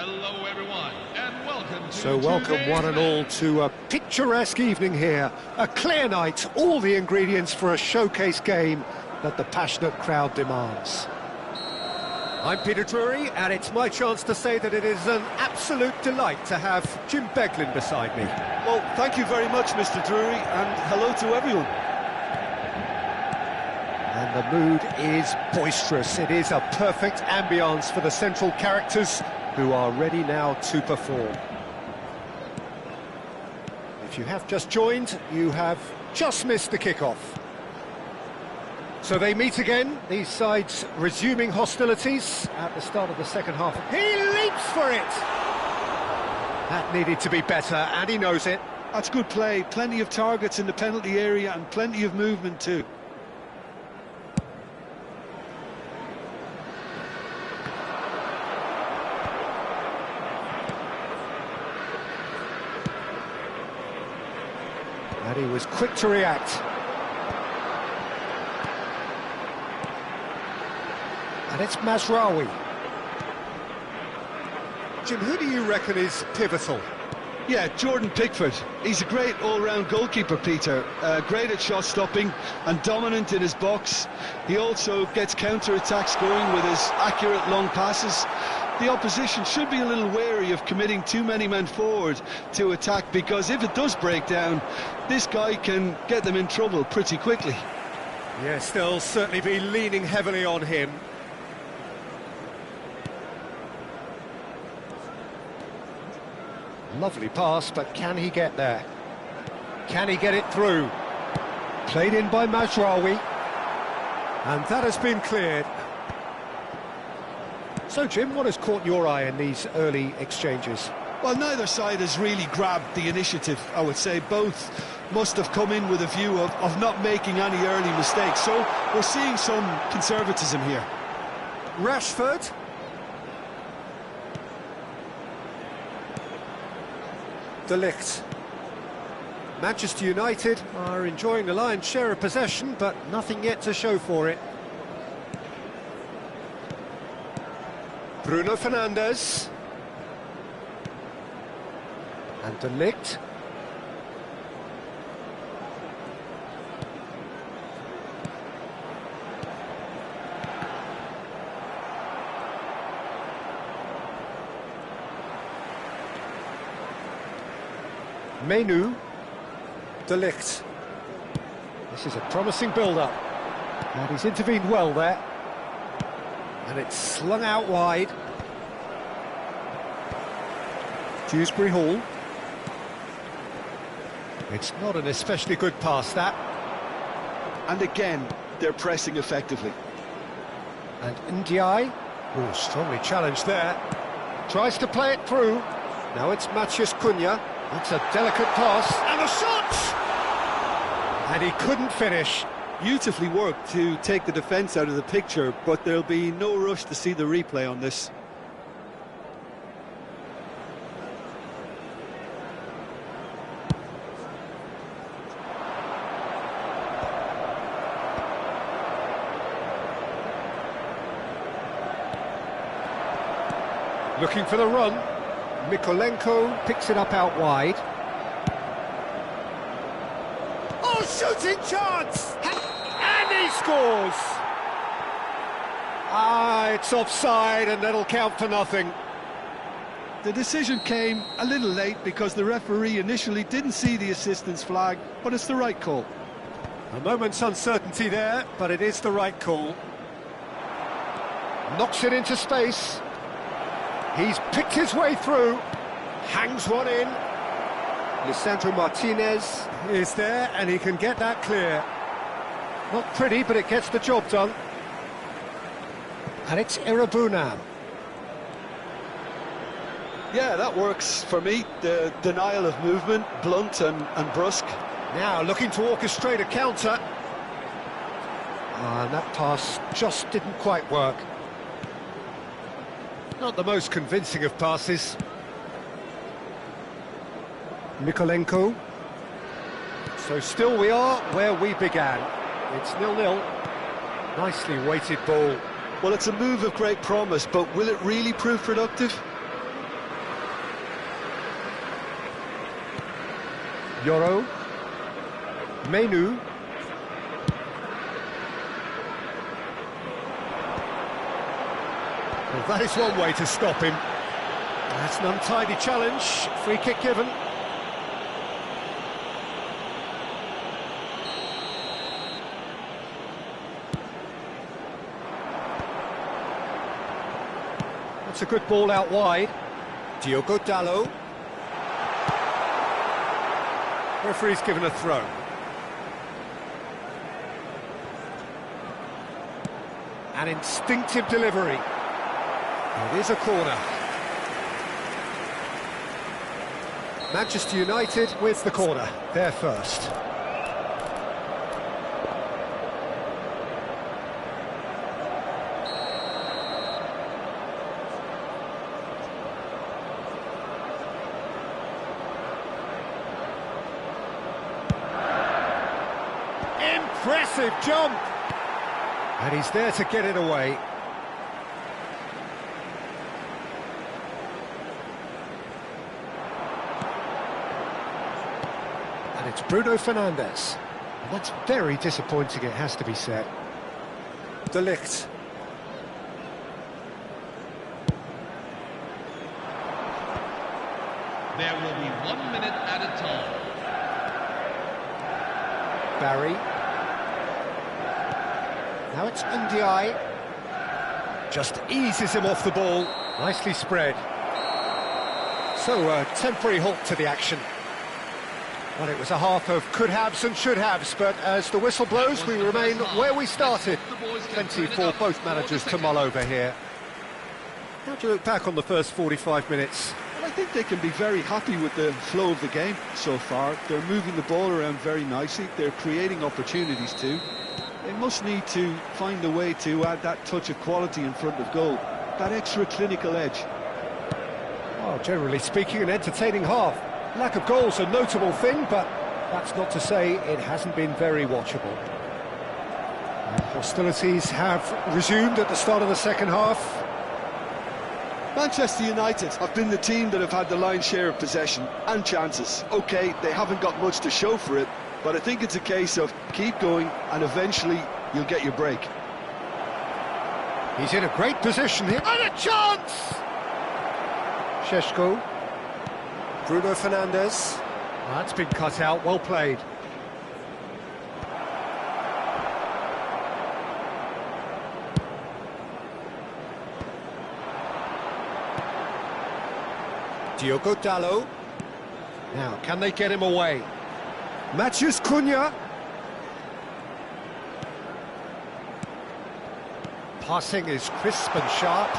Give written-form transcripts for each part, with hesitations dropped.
Hello everyone, and welcome to So welcome one and all to a picturesque evening here. A clear night, all the ingredients for a showcase game that the passionate crowd demands. I'm Peter Drury, and it's my chance to say that it is an absolute delight to have Jim Beglin beside me. Well, thank you very much, Mr. Drury, and hello to everyone. And the mood is boisterous. It is a perfect ambience for the central characters who are ready now to perform. If you have just joined, you have just missed the kickoff. So they meet again, these sides resuming hostilities at the start of the second half. He leaps for it! That needed to be better, and he knows it. That's good play, plenty of targets in the penalty area and plenty of movement too. And he was quick to react. And it's Mazraoui. Jim, who do you reckon is pivotal? Yeah, Jordan Pickford. He's a great all-round goalkeeper, Peter. Great at shot stopping and dominant in his box. He also gets counter-attacks going with his accurate long passes. The opposition should be a little wary of committing too many men forward to attack, because if it does break down, this guy can get them in trouble pretty quickly. Yes, they'll certainly be leaning heavily on him. Lovely pass, but can he get there? Can he get it through? Played in by Mazraoui. And that has been cleared. So, Jim, what has caught your eye in these early exchanges? Well, neither side has really grabbed the initiative, I would say. Both must have come in with a view of not making any early mistakes. So we're seeing some conservatism here. Rashford. De Ligt. Manchester United are enjoying the lion's share of possession, but nothing yet to show for it. Bruno Fernandes. And De Ligt. Menu. De Ligt. This is a promising build-up. And he's intervened well there. And it's slung out wide. Dewsbury Hall. It's not an especially good pass, that. And again, they're pressing effectively. And Ndiaye. Oh, strongly challenged there. Tries to play it through. Now it's Matheus Cunha. That's a delicate pass. And a shot! And he couldn't finish. Beautifully worked to take the defence out of the picture, but there'll be no rush to see the replay on this. Looking for the run. Mykolenko picks it up out wide. Oh, shooting chance! And he scores! Ah, it's offside, and that'll count for nothing. The decision came a little late because the referee initially didn't see the assistance flag, but it's the right call. A moment's uncertainty there, but it is the right call. Knocks it into space. He's picked his way through. Hangs one in. Lisandro Martinez is there, and he can get that clear. Not pretty, but it gets the job done. And it's Irabuna. Yeah, that works for me. The denial of movement, blunt and brusque. Now looking to orchestrate a counter. And that pass just didn't quite work. Not the most convincing of passes. Mykolenko. So still we are where we began. It's 0-0. Nicely weighted ball. Well, it's a move of great promise, but will it really prove productive? Yoro. Menu. Well, that is one way to stop him. That's an untidy challenge. Free kick given. That's a good ball out wide. Diogo Dalot. Referee's given a throw. An instinctive delivery. It is a corner. Manchester United with the corner. They're first. Impressive jump! And he's there to get it away. And it's Bruno Fernandes. And that's very disappointing, it has to be said. De Ligt. There will be 1 minute at a time. Barry. Now it's Ndiaye. Just eases him off the ball. Nicely spread. So a temporary halt to the action. Well, it was a half of could-haves and should-haves, but as the whistle blows, we remain where we started. Plenty for both managers to mull over here. How do you look back on the first 45 minutes? Well, I think they can be very happy with the flow of the game so far. They're moving the ball around very nicely. They're creating opportunities too. They must need to find a way to add that touch of quality in front of goal, that extra clinical edge. Well, generally speaking, an entertaining half. Lack of goals a notable thing, but that's not to say it hasn't been very watchable. And hostilities have resumed at the start of the second half. Manchester United have been the team that have had the lion's share of possession and chances. OK, they haven't got much to show for it, but I think it's a case of keep going and eventually you'll get your break. He's in a great position here. And a chance! Šeško. Bruno Fernandes. That's been cut out, well played. Diogo Dalot. Now, can they get him away? Matheus Cunha. Passing is crisp and sharp.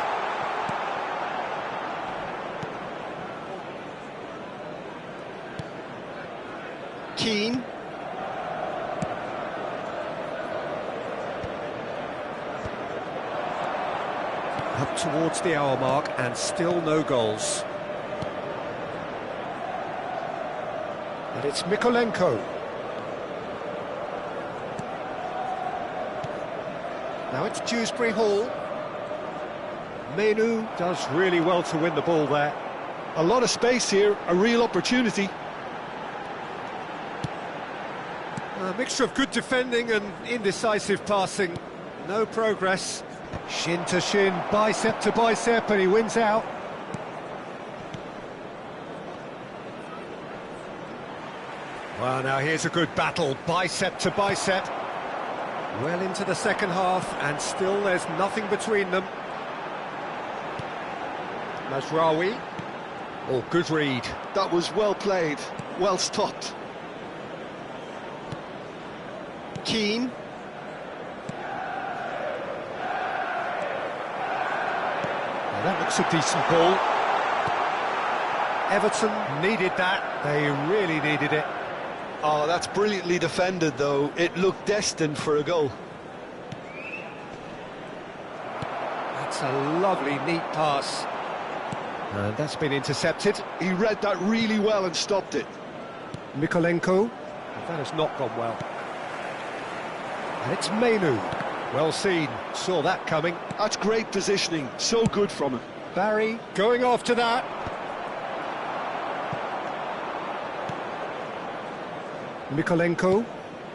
Keane. Up towards the hour mark and still no goals. And it's Mykolenko. Now it's Dewsbury Hall. Menu does really well to win the ball there. A lot of space here, a real opportunity. A mixture of good defending and indecisive passing. No progress. Shin to shin, bicep to bicep, and he wins out. Well, now here's a good battle, bicep to bicep. Well into the second half, and still there's nothing between them. Mazraoui. Oh, good read. That was well played, well stopped. Keane. Now that looks a decent ball. Everton needed that. They really needed it. Oh, that's brilliantly defended, though. It looked destined for a goal. That's a lovely, neat pass. And that's been intercepted. He read that really well and stopped it. Mykolenko. That has not gone well. And it's Menu. Well seen. Saw that coming. That's great positioning. So good from him. Barry going after that. Mikolenko,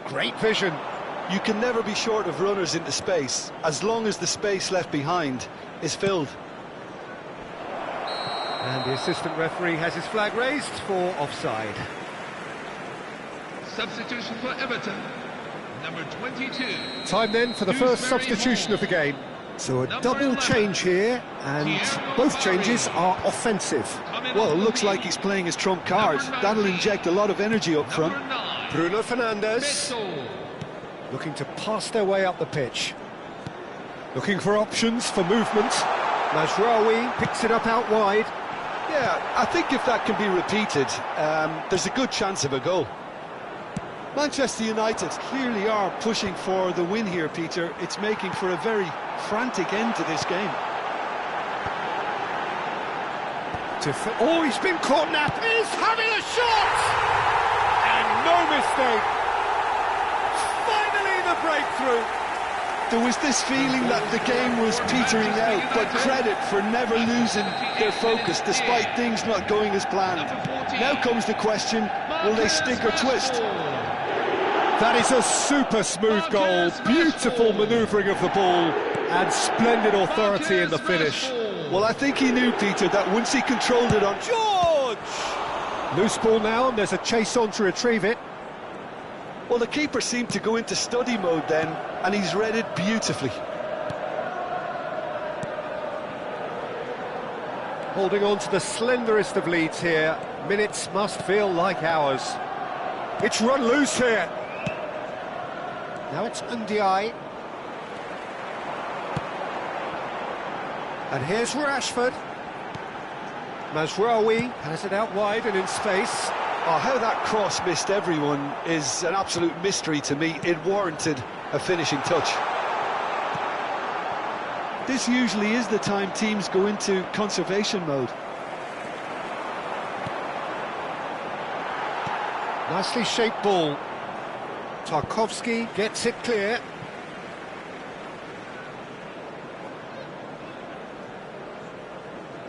great vision. You can never be short of runners into space, as long as the space left behind is filled. And the assistant referee has his flag raised for offside. Substitution for Everton, number 22. Time then for the first substitution of the game. So a double change here, and both changes are offensive. Well, it looks like he's playing his trump card. That'll inject a lot of energy up front. Bruno Fernandes looking to pass their way up the pitch. Looking for options for movement. Mazraoui picks it up out wide. Yeah, I think if that can be repeated, there's a good chance of a goal. Manchester United clearly are pushing for the win here, Peter. It's making for a very frantic end to this game. Oh, he's been caught now. He's having a shot! And no mistake. Finally the breakthrough. There was this feeling that the game was petering out, but credit for never losing their focus despite things not going as planned. Now comes the question, will they stick or twist? That is a super smooth goal, beautiful manoeuvring of the ball, and splendid authority in the finish. Well, I think he knew, Peter, that once he controlled it on George! Loose ball now, and there's a chase on to retrieve it. Well, the keeper seemed to go into study mode then, and he's read it beautifully. Holding on to the slenderest of leads here. Minutes must feel like hours. It's run loose here. Now it's Ndiaye. And here's Rashford. Mazraoui has it out wide and in space. Oh, how that cross missed everyone is an absolute mystery to me. It warranted a finishing touch. This usually is the time teams go into conservation mode. Nicely shaped ball. Tarkowski gets it clear.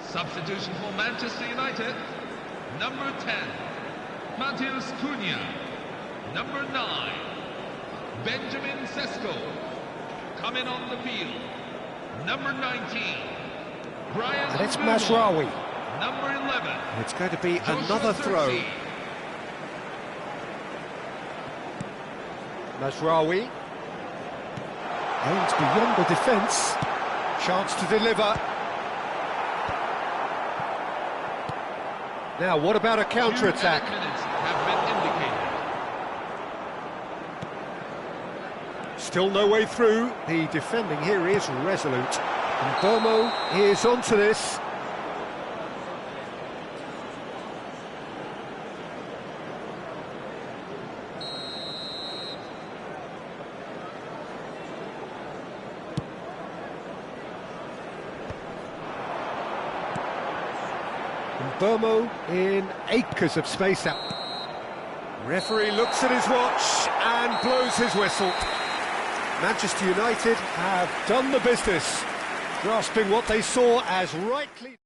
Substitution for Manchester United, number 10, Matheus Cunha. Number 9, Benjamin Sesko. Coming on the field, number 19, Brian And it's Mbeumo. Mazraoui. Number 11, And it's going to be Joshua another throw. Zirkzee. Mazraoui. Aims beyond the defence. Chance to deliver. Now, what about a counter-attack? 2 minutes have been indicated. Still no way through. The defending here is resolute. And Mbeumo is onto this. Mbeumo in acres of space out. Referee looks at his watch and blows his whistle. Manchester United have done the business, grasping what they saw as rightly...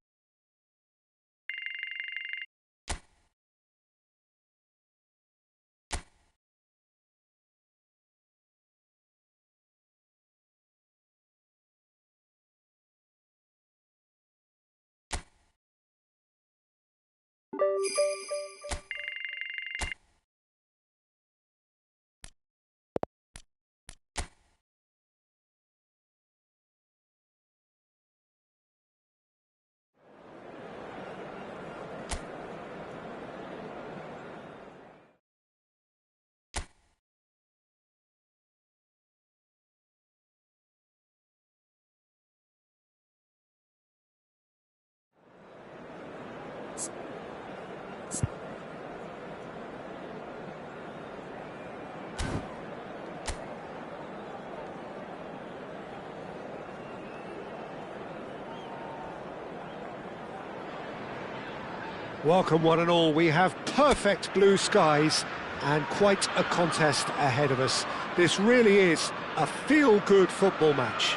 Welcome one and all, we have perfect blue skies and quite a contest ahead of us. This really is a feel-good football match.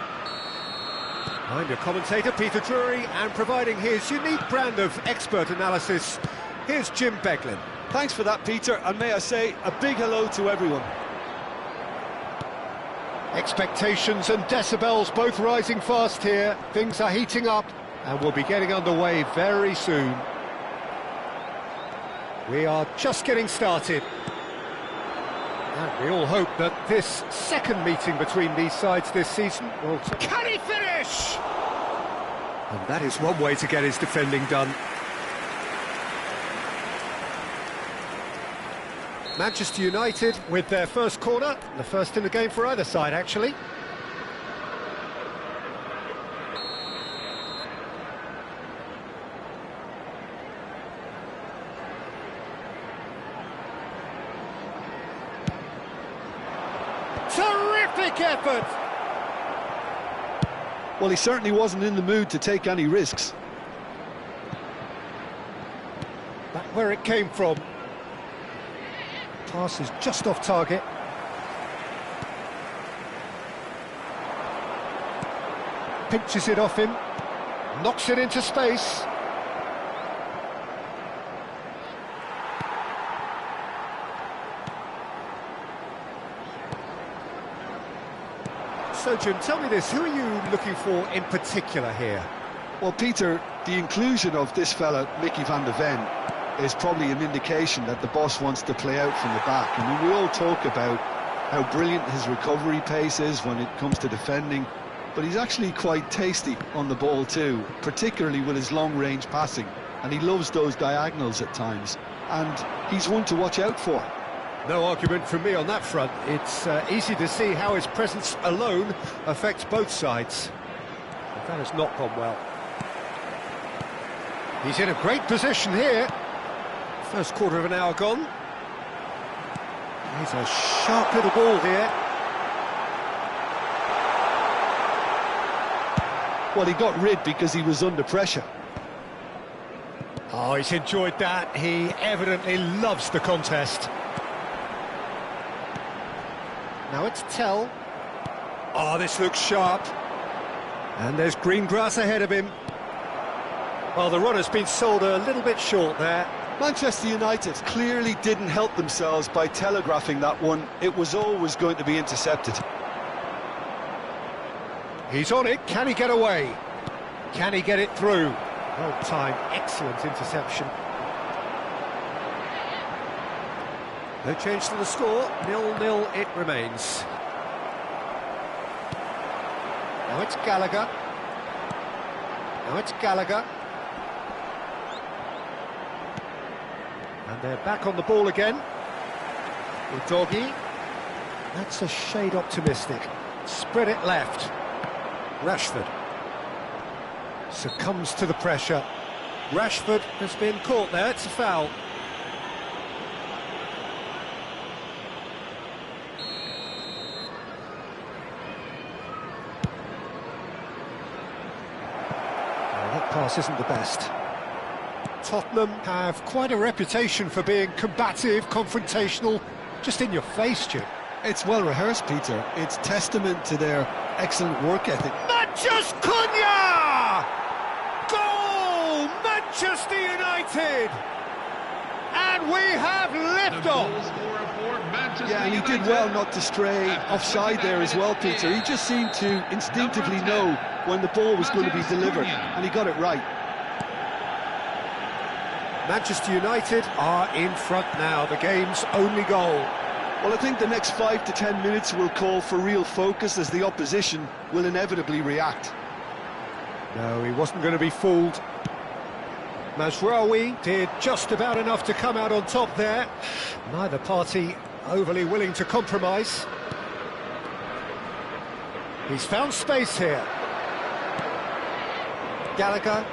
I'm your commentator, Peter Drury, and providing his unique brand of expert analysis, here's Jim Beglin. Thanks for that, Peter, and may I say a big hello to everyone. Expectations and decibels both rising fast here. Things are heating up and we'll be getting underway very soon. We are just getting started. And we all hope that this second meeting between these sides this season will... Can he finish? And that is one way to get his defending done. Manchester United with their first corner, the first in the game for either side, actually. Terrific effort! Well, he certainly wasn't in the mood to take any risks. Back where it came from. Pass is just off target. Pinches it off him. Knocks it into space. So, Jim, tell me this, who are you looking for in particular here? Well, Peter, the inclusion of this fella, Mickey van der Ven, is probably an indication that the boss wants to play out from the back. I mean, we all talk about how brilliant his recovery pace is when it comes to defending, but he's actually quite tasty on the ball too, particularly with his long-range passing, and he loves those diagonals at times, and he's one to watch out for. No argument from me on that front. It's easy to see how his presence alone affects both sides. But that has not gone well. He's in a great position here. First quarter of an hour gone. He's a sharp little ball here. Well, he got rid because he was under pressure. Oh, he's enjoyed that. He evidently loves the contest. Now it's Tell. Oh, this looks sharp. And there's green grass ahead of him. Well, the runner's been sold a little bit short there. Manchester United clearly didn't help themselves by telegraphing that one. It was always going to be intercepted. He's on it. Can he get away? Can he get it through? Well timed, excellent interception. No change to the score, 0-0 it remains. Now it's Gallagher. Now it's Gallagher. And they're back on the ball again. Udogie. That's a shade optimistic. Spread it left. Rashford succumbs to the pressure. Rashford has been caught there, it's a foul. That pass isn't the best. Tottenham have quite a reputation for being combative, confrontational, just in your face, Jim. It's well rehearsed, Peter. It's testament to their excellent work ethic. Manchester Cunha! Goal! Manchester United! And we have liftoff! Yeah, and he did well not to stray offside there as well, Peter. He just seemed to instinctively know when the ball was going to be delivered, and he got it right. Manchester United are in front now, the game's only goal. Well, I think the next 5 to 10 minutes will call for real focus as the opposition will inevitably react. No, he wasn't going to be fooled. Mazraoui did just about enough to come out on top there. Neither party overly willing to compromise. He's found space here. Gallagher.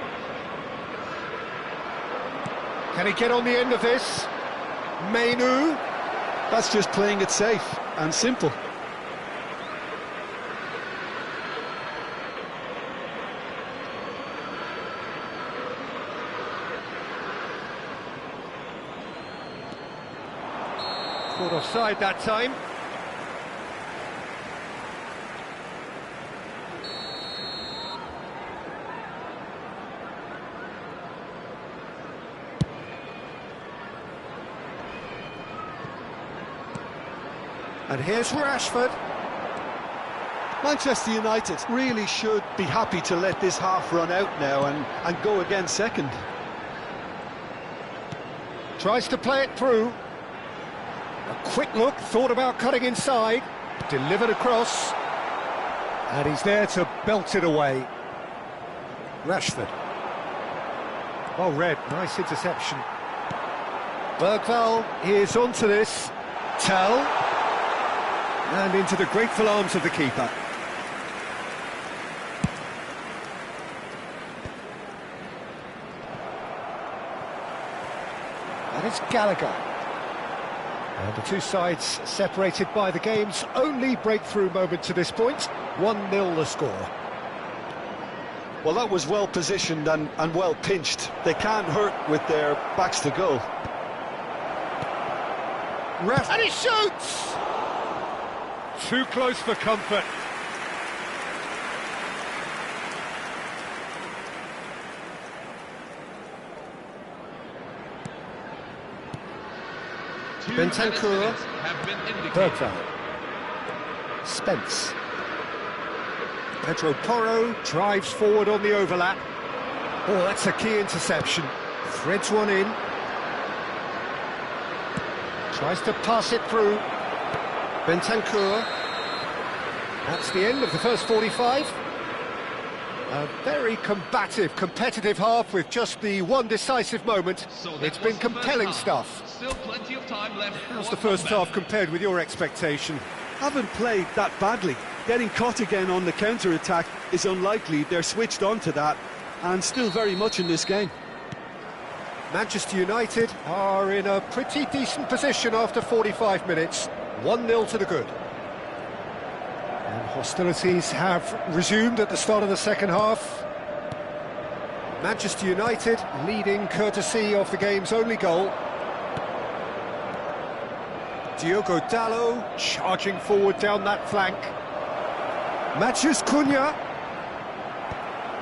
Can he get on the end of this? Mainu. That's just playing it safe and simple. Caught offside that time. And here's Rashford. Manchester United really should be happy to let this half run out now and go again second. Tries to play it through. A quick look, thought about cutting inside. Delivered across. And he's there to belt it away. Rashford. Well read, nice interception. Bergvall is onto this. Tell. And into the grateful arms of the keeper. And it's Gallagher. And the two sides separated by the game's only breakthrough moment to this point. 1-0 the score. Well, that was well positioned and well pinched. They can't hurt with their backs to goal. And he shoots! Too close for comfort. Bentancur, Bergvall, Spence. Pedro Porro drives forward on the overlap. Oh, that's a key interception. Threads one in. Tries to pass it through. Bentancur. That's the end of the first 45. A very combative, competitive half with just the one decisive moment. It's been compelling stuff. Still plenty of time left. How's the first half compared with your expectation? Haven't played that badly. Getting caught again on the counter-attack is unlikely. They're switched on to that and still very much in this game. Manchester United are in a pretty decent position after 45 minutes. 1-0 to the good. And hostilities have resumed at the start of the second half. Manchester United leading courtesy of the game's only goal. Diogo Dalot charging forward down that flank. Matheus Cunha.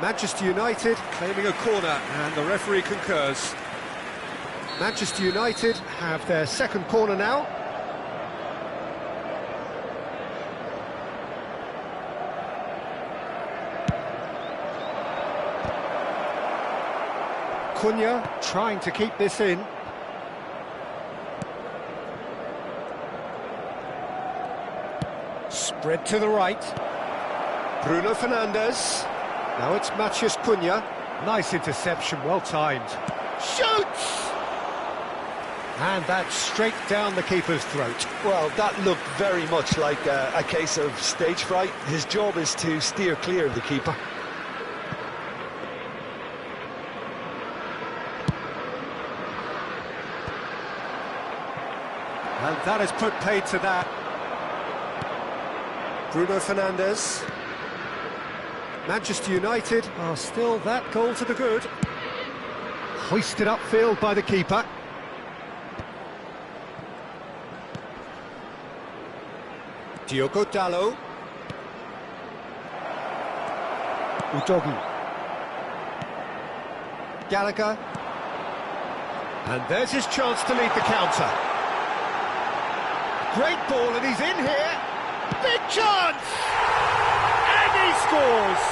Manchester United claiming a corner, and the referee concurs. Manchester United have their second corner now. Cunha trying to keep this in. Spread to the right. Bruno Fernandes. Now it's Matheus Cunha. Nice interception, well timed. Shoots! And that's straight down the keeper's throat. Well, that looked very much like a case of stage fright. His job is to steer clear of the keeper. And that has put paid to that. Bruno Fernandes. Manchester United are still that goal to the good. Hoisted upfield by the keeper. Diogo Dalot. Udogie. Gallagher. And there's his chance to lead the counter. Great ball, and he's in here. Big chance! And he scores!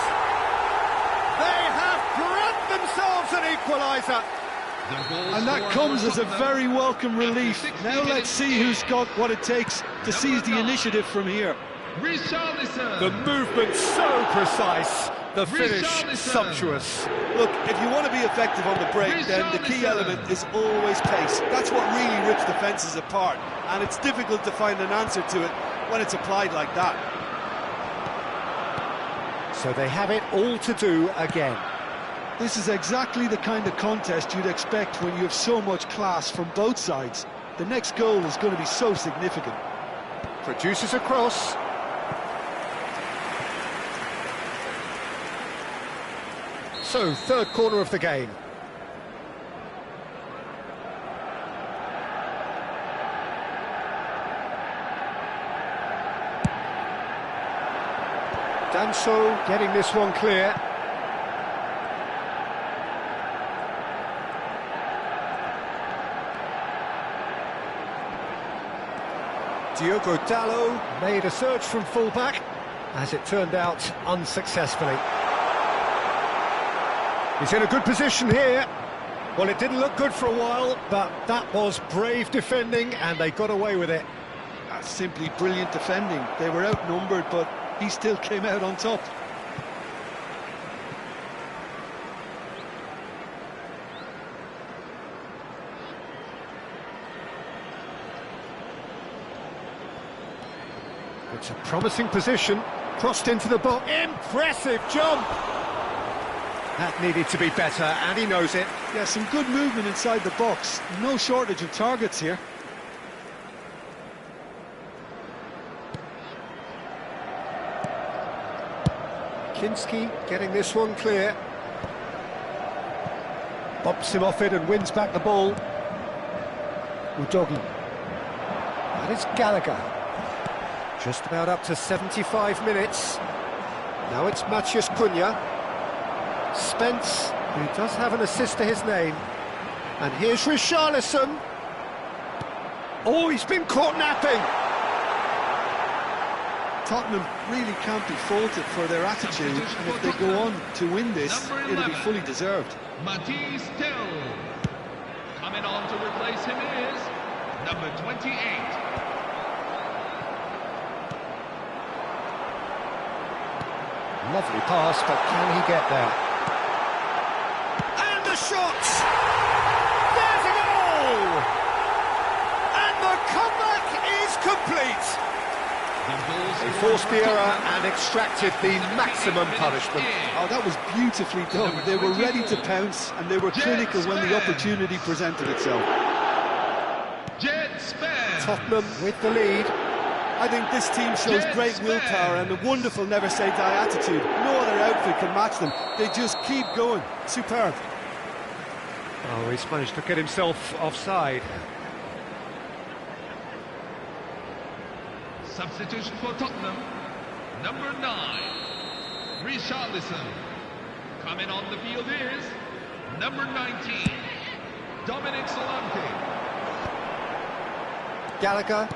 They have grabbed themselves an equaliser. And that comes as a very welcome relief. Now let's see who's got what it takes to seize the initiative from here. The movement so precise, the finish sumptuous. Look, if you want to be effective on the break, then the key element is always pace. That's what really rips defences apart, and it's difficult to find an answer to it when it's applied like that. So they have it all to do again. This is exactly the kind of contest you'd expect when you have so much class from both sides. The next goal is going to be so significant. Produces a cross. So, third corner of the game. Danso getting this one clear. Diogo Dalot made a surge from fullback, as it turned out unsuccessfully. He's in a good position here. Well, it didn't look good for a while, but that was brave defending, and they got away with it. That's simply brilliant defending. They were outnumbered, but he still came out on top. It's a promising position, crossed into the box. Impressive jump! That needed to be better, and he knows it. Yeah, some good movement inside the box. No shortage of targets here. Kinski getting this one clear. Bumps him off it and wins back the ball. Udogi. That is Gallagher. Just about up to 75 minutes. Now it's Matheus Cunha. Spence, who does have an assist to his name. And here's Richarlison. Oh, he's been caught napping. Tottenham really can't be faulted for their attitude, and if they go on to win this, it'll be fully deserved. Matisse Till. Coming on to replace him is number 28. Lovely pass, but can he get there? And the shot! There's a goal! And the comeback is complete! He forced the error and extracted the maximum punishment. Oh, that was beautifully done. They were ready to pounce, and they were clinical when the opportunity presented itself. Tottenham with the lead. I think this team shows great willpower and a wonderful never-say-die attitude. No other outfit can match them. They just keep going. Superb. Oh, he's managed to get himself offside. Substitution for Tottenham, number 9, Richarlison. Coming on the field is number 19, Dominic Solanke. Gallagher.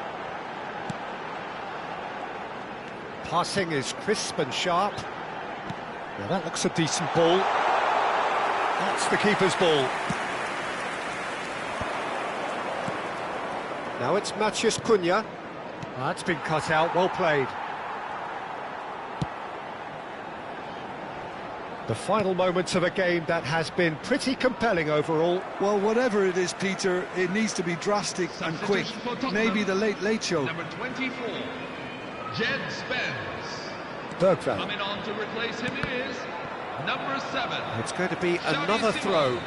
Passing is crisp and sharp. Well, that looks a decent ball. That's the keeper's ball. Now it's Matheus Cunha. That's been cut out, well played. The final moments of a game that has been pretty compelling overall. Well, whatever it is, Peter, it needs to be drastic and quick. Maybe the late show. Number 24, Jed Spence. Bergvall. Coming on to replace him is number 7. It's going to be another throw.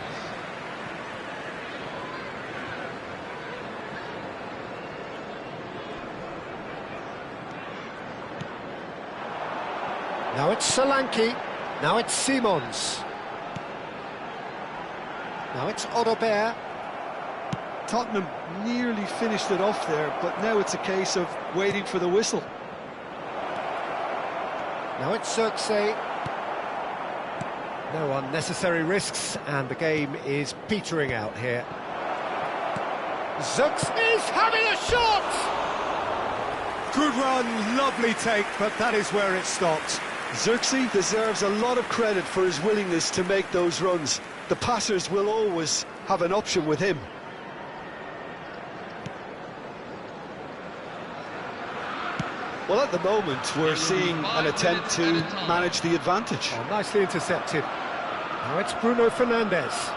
Now it's Solanke. Now it's Simons. Now it's Odobert. Tottenham nearly finished it off there, but now it's a case of waiting for the whistle. Now it's Zirkzee. No unnecessary risks, and the game is petering out here. Zirkzee is having a shot! Good run, lovely take, but that is where it stopped. Zirkzee deserves a lot of credit for his willingness to make those runs. The passers will always have an option with him. Well, at the moment, we're seeing an attempt to manage the advantage. Oh, nicely intercepted. Now it's Bruno Fernandes.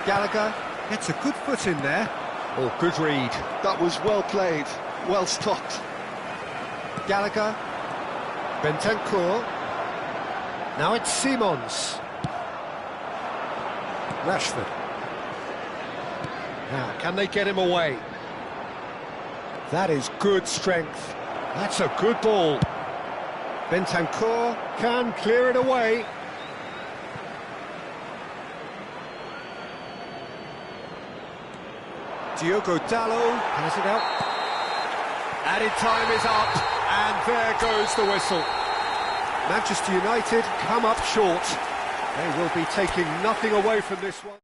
Gallagher gets a good foot in there. Oh, good read. That was well played, well stopped. Gallagher, Bentancur, now it's Simons. Rashford. Now, can they get him away? That is good strength. That's a good ball. Bentancur can clear it away. Diogo Dalot has it out. Added time is up, and there goes the whistle. Manchester United come up short. They will be taking nothing away from this one.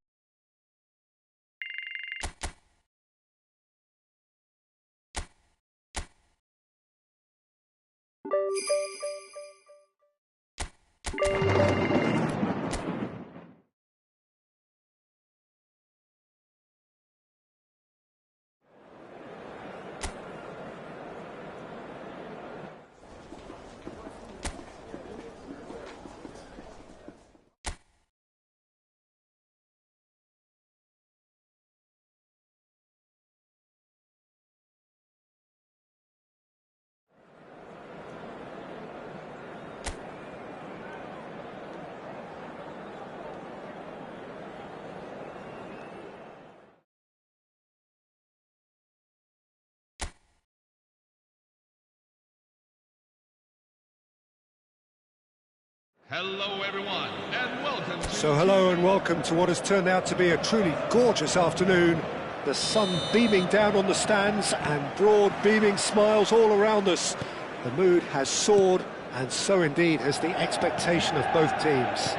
Hello everyone, and welcome to... So hello and welcome to what has turned out to be a truly gorgeous afternoon. The sun beaming down on the stands and broad beaming smiles all around us. The mood has soared, and so indeed has the expectation of both teams.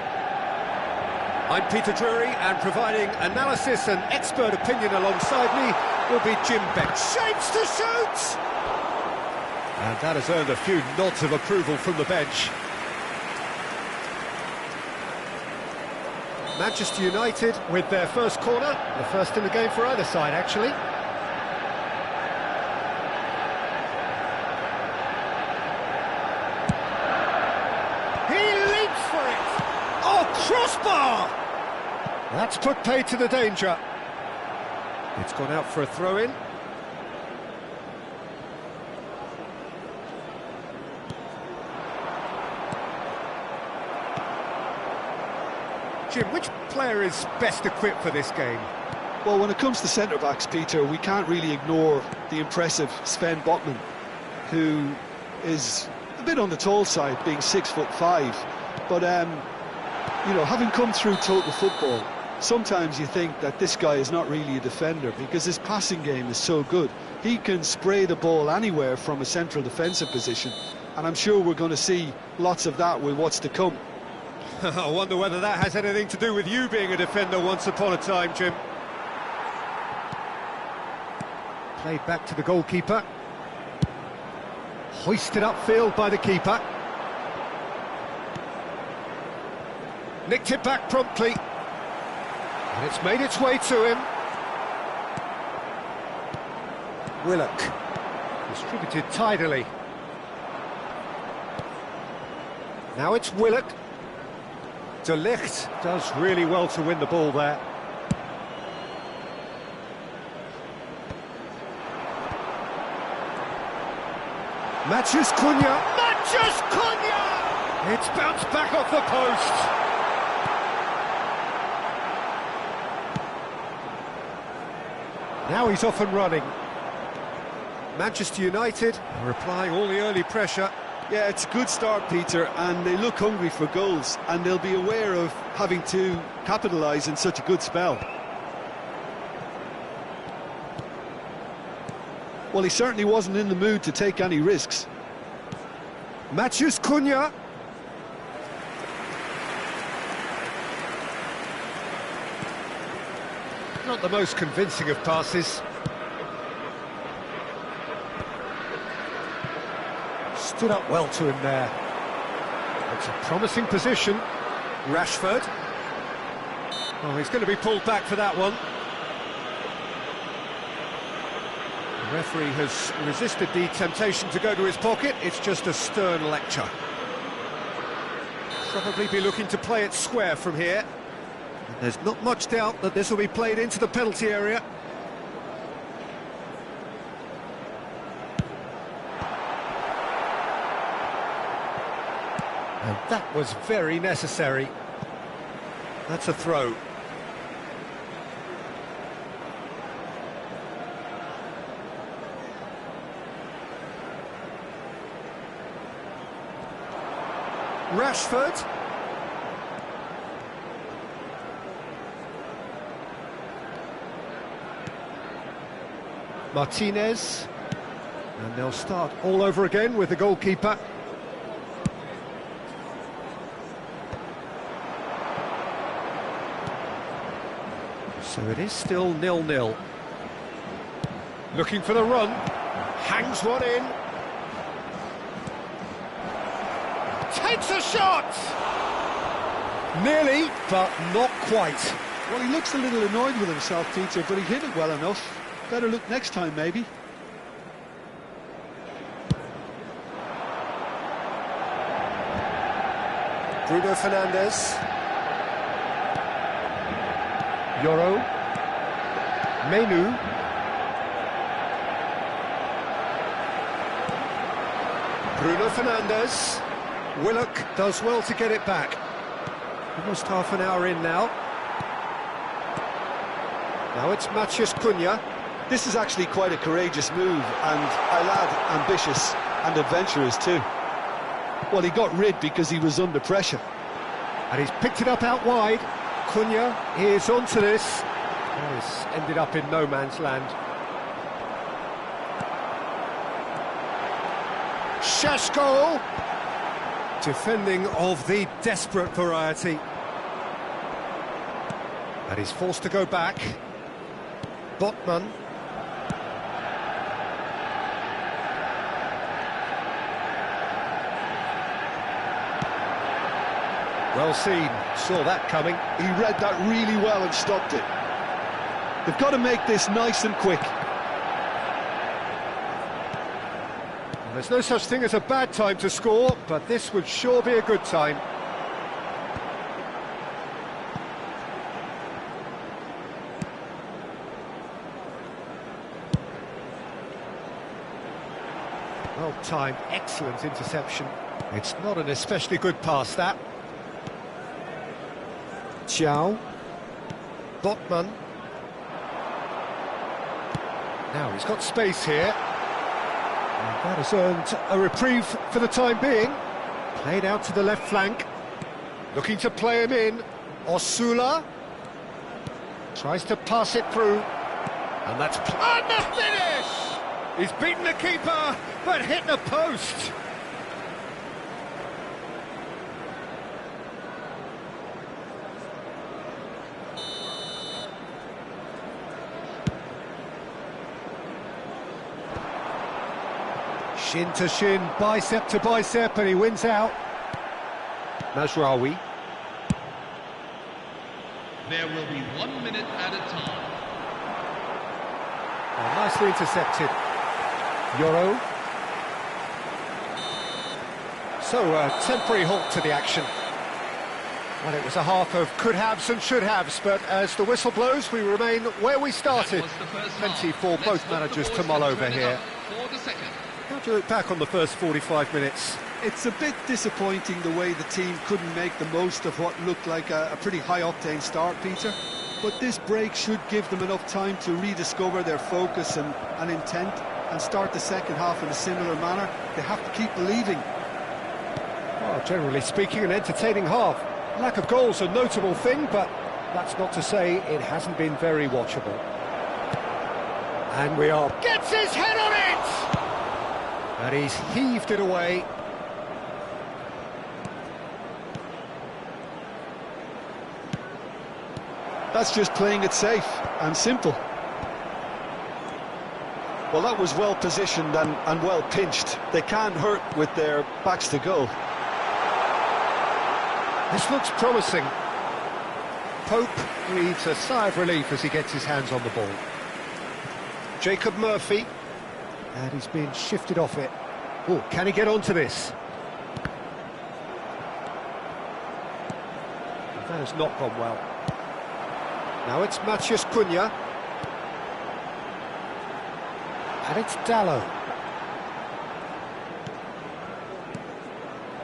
I'm Peter Drury, and providing analysis and expert opinion alongside me will be Jim Beck. Shapes to shoot! And that has earned a few nods of approval from the bench. Manchester United with their first corner, the first in the game for either side, actually. He leaps for it! Oh, crossbar! That's put paid to the danger. It's gone out for a throw-in. Jim, which player is best equipped for this game? Well, when it comes to centre-backs, Peter, we can't really ignore the impressive Sven Botman, who is a bit on the tall side, being 6'5". But, you know, having come through total football, sometimes you think that this guy is not really a defender because his passing game is so good. He can spray the ball anywhere from a central defensive position, and I'm sure we're going to see lots of that with what's to come. I wonder whether that has anything to do with you being a defender once upon a time, Jim. Played back to the goalkeeper. Hoisted upfield by the keeper. Nicked it back promptly. And it's made its way to him. Willock. Distributed tidily. Now it's Willock. De Ligt does really well to win the ball there. Matthews Cunha! Matthews Cunha! It's bounced back off the post. Now he's off and running. Manchester United are applying all the early pressure. Yeah, it's a good start, Peter, and they look hungry for goals, and they'll be aware of having to capitalise in such a good spell. Well, he certainly wasn't in the mood to take any risks. Matthews Cunha. Not the most convincing of passes. Stood up well to him there. It's a promising position. Rashford. Oh, he's going to be pulled back for that one. The referee has resisted the temptation to go to his pocket. It's just a stern lecture. Probably be looking to play it square from here. And there's not much doubt that this will be played into the penalty area. And that was very necessary. That's a throw. Rashford. Martinez. And they'll start all over again with the goalkeeper. So it is still 0-0. Looking for the run. Hangs one in. takes a shot! Nearly, but not quite. Well, he looks a little annoyed with himself, Peter, but he hit it well enough. Better look next time, maybe. Bruno Fernandes. Yoro. Menu. Bruno Fernandes. Willock does well to get it back. Almost half an hour in now. Now it's Matheus Cunha. This is actually quite a courageous move, and I'll add ambitious and adventurous too. Well, he got rid because he was under pressure. And he's picked it up out wide. Cunha is onto this. Oh, it's ended up in no man's land. Šeško. Defending of the desperate variety. And he's forced to go back. Botman. Well seen, saw that coming. He read that really well and stopped it. They've got to make this nice and quick. There's no such thing as a bad time to score, but this would sure be a good time. Well timed, excellent interception. It's not an especially good pass, that. Xiao. Botman. Now he's got space here. And that has earned a reprieve for the time being. Played out to the left flank. Looking to play him in. Osula. Tries to pass it through. And that's... And the finish! He's beaten the keeper, but hit the post. Shin to shin, bicep to bicep, and he wins out. Mazraoui. There will be 1 minute at a time. Oh, nicely intercepted. Yoro. So, a temporary halt to the action. Well, it was a half of could-haves and should-haves, but as the whistle blows, we remain where we started. Plenty for both managers to mull over here. How do you look back on the first 45 minutes? It's a bit disappointing the way the team couldn't make the most of what looked like a pretty high-octane start, Peter. But this break should give them enough time to rediscover their focus and intent and start the second half in a similar manner. They have to keep believing. Well, generally speaking, an entertaining half. Lack of goals a notable thing, but that's not to say it hasn't been very watchable. And we are... Gets his head on it! And he's heaved it away. That's just playing it safe and simple. Well, that was well positioned and well pinched. They can't hurt with their backs to goal. This looks promising. Pope breathes a sigh of relief as he gets his hands on the ball. Jacob Murphy. And he's being shifted off it. Oh, can he get onto this? That has not gone well. Now it's Matheus Cunha. And it's Dallo.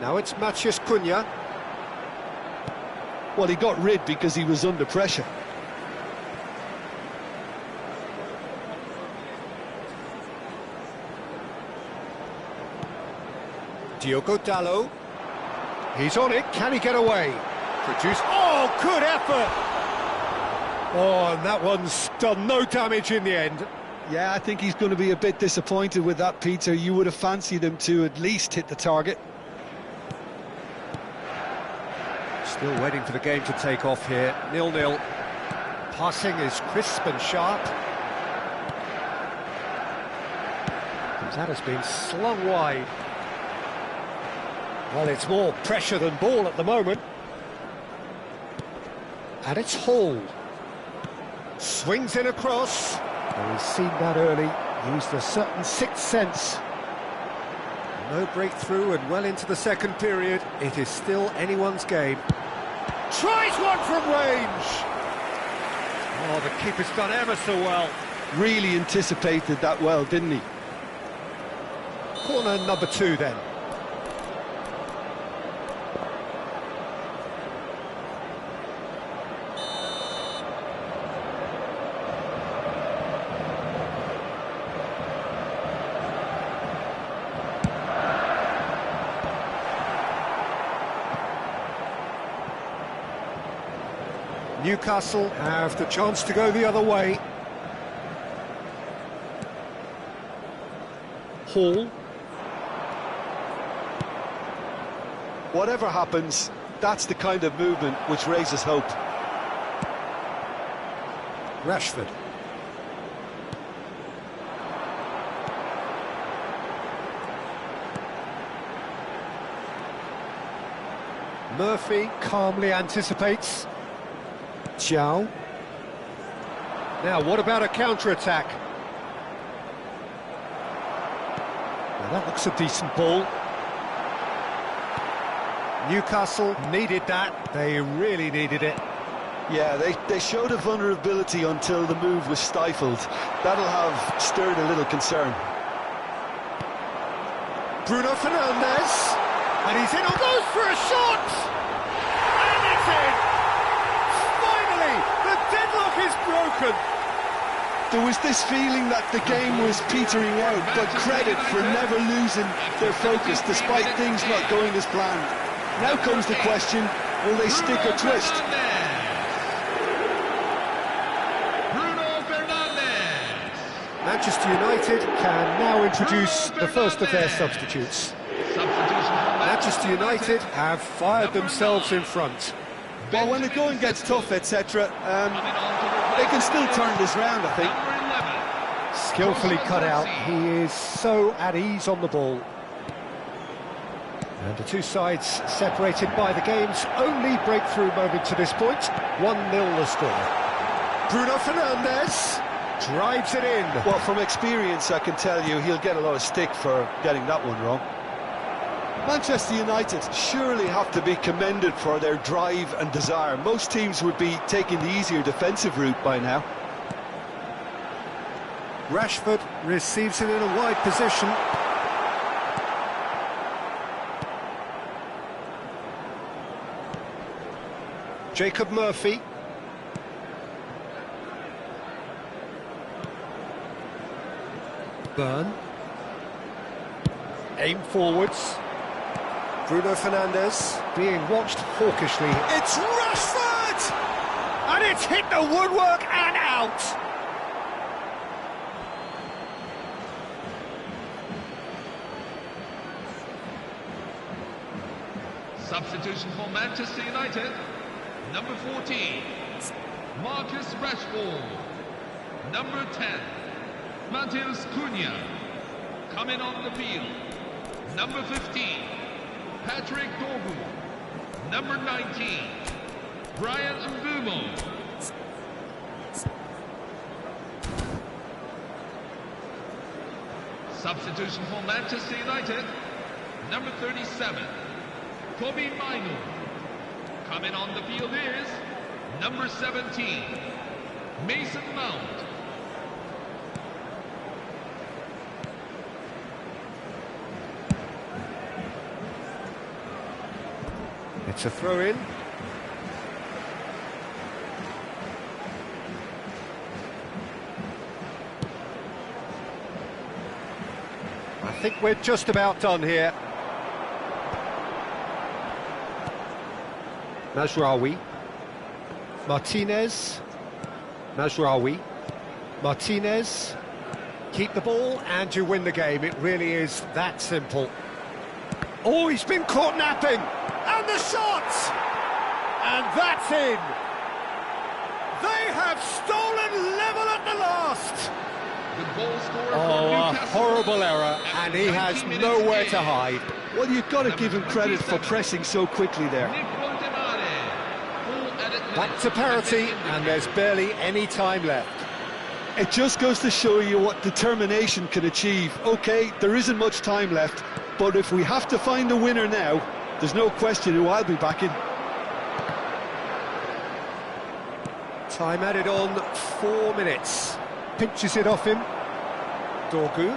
Now it's Matheus Cunha. Well, he got rid because he was under pressure. Diogo Dallo. He's on it. Can he get away? Oh, good effort! Oh, and that one's done no damage in the end. Yeah, I think he's going to be a bit disappointed with that, Peter. You would have fancied him to at least hit the target. Still waiting for the game to take off here. 0-0. Passing is crisp and sharp. That has been slung wide. Well, it's more pressure than ball at the moment. And it's Hall. Swings in across. Well, he's seen that early, used a certain sixth sense. No breakthrough and well into the second period. It is still anyone's game. Tries one from range! Oh, the keeper's done ever so well. Really anticipated that well, didn't he? Corner number 2 then. Newcastle have the chance to go the other way. Hall. Whatever happens, that's the kind of movement which raises hope. Rashford. Murphy calmly anticipates. Zhao. Now, what about a counter-attack? Now, that looks a decent ball. Newcastle needed that. They really needed it. Yeah, they showed a vulnerability until the move was stifled. That'll have stirred a little concern. Bruno Fernandes. And he's in, goes for a shot! And it's in! The deadlock is broken. There was this feeling that the game was petering out, but credit for never losing their focus despite things not going as planned. Now comes the question, will they stick or twist? Bruno Fernandes. Manchester United can now introduce the first of their substitutes. Manchester United have fired themselves in front. Well, when the going gets tough, etc., they can still turn this round, I think. Skillfully cut out. He is so at ease on the ball. And the two sides separated by the game's only breakthrough moment to this point. 1-0 the score. Bruno Fernandes drives it in. Well, from experience, I can tell you he'll get a lot of stick for getting that one wrong. Manchester United surely have to be commended for their drive and desire. Most teams would be taking the easier defensive route by now. Rashford receives it in a wide position. Jacob Murphy. Burn. Aim forwards. Bruno Fernandes being watched hawkishly. It's Rashford! And it's hit the woodwork and out! Substitution for Manchester United. Number 14, Marcus Rashford. Number 10, Matheus Cunha. Coming on the field. Number 15, Patrick Dorgu. Number 19, Brian Mbumo. Substitution for Manchester United. Number 37, Kobe Mainu. Coming on the field is number 17, Mason Mount. It's a throw-in. I think we're just about done here. Mazraoui. Martinez. Mazraoui. Martinez. Keep the ball and you win the game. It really is that simple. Oh, he's been caught napping. And the shot! And that's in. They have stolen level at the last. The goal scorer Oh, for a Newcastle. horrible error, and he has 19 minutes nowhere in. to hide. Well, you've got to give him credit for pressing so quickly there. Back to parity, and there's barely any time left. It just goes to show you what determination can achieve. OK, there isn't much time left, but if we have to find a winner now, there's no question who I'll be backing. Time added on, 4 minutes. Pinches it off him. Dorgu.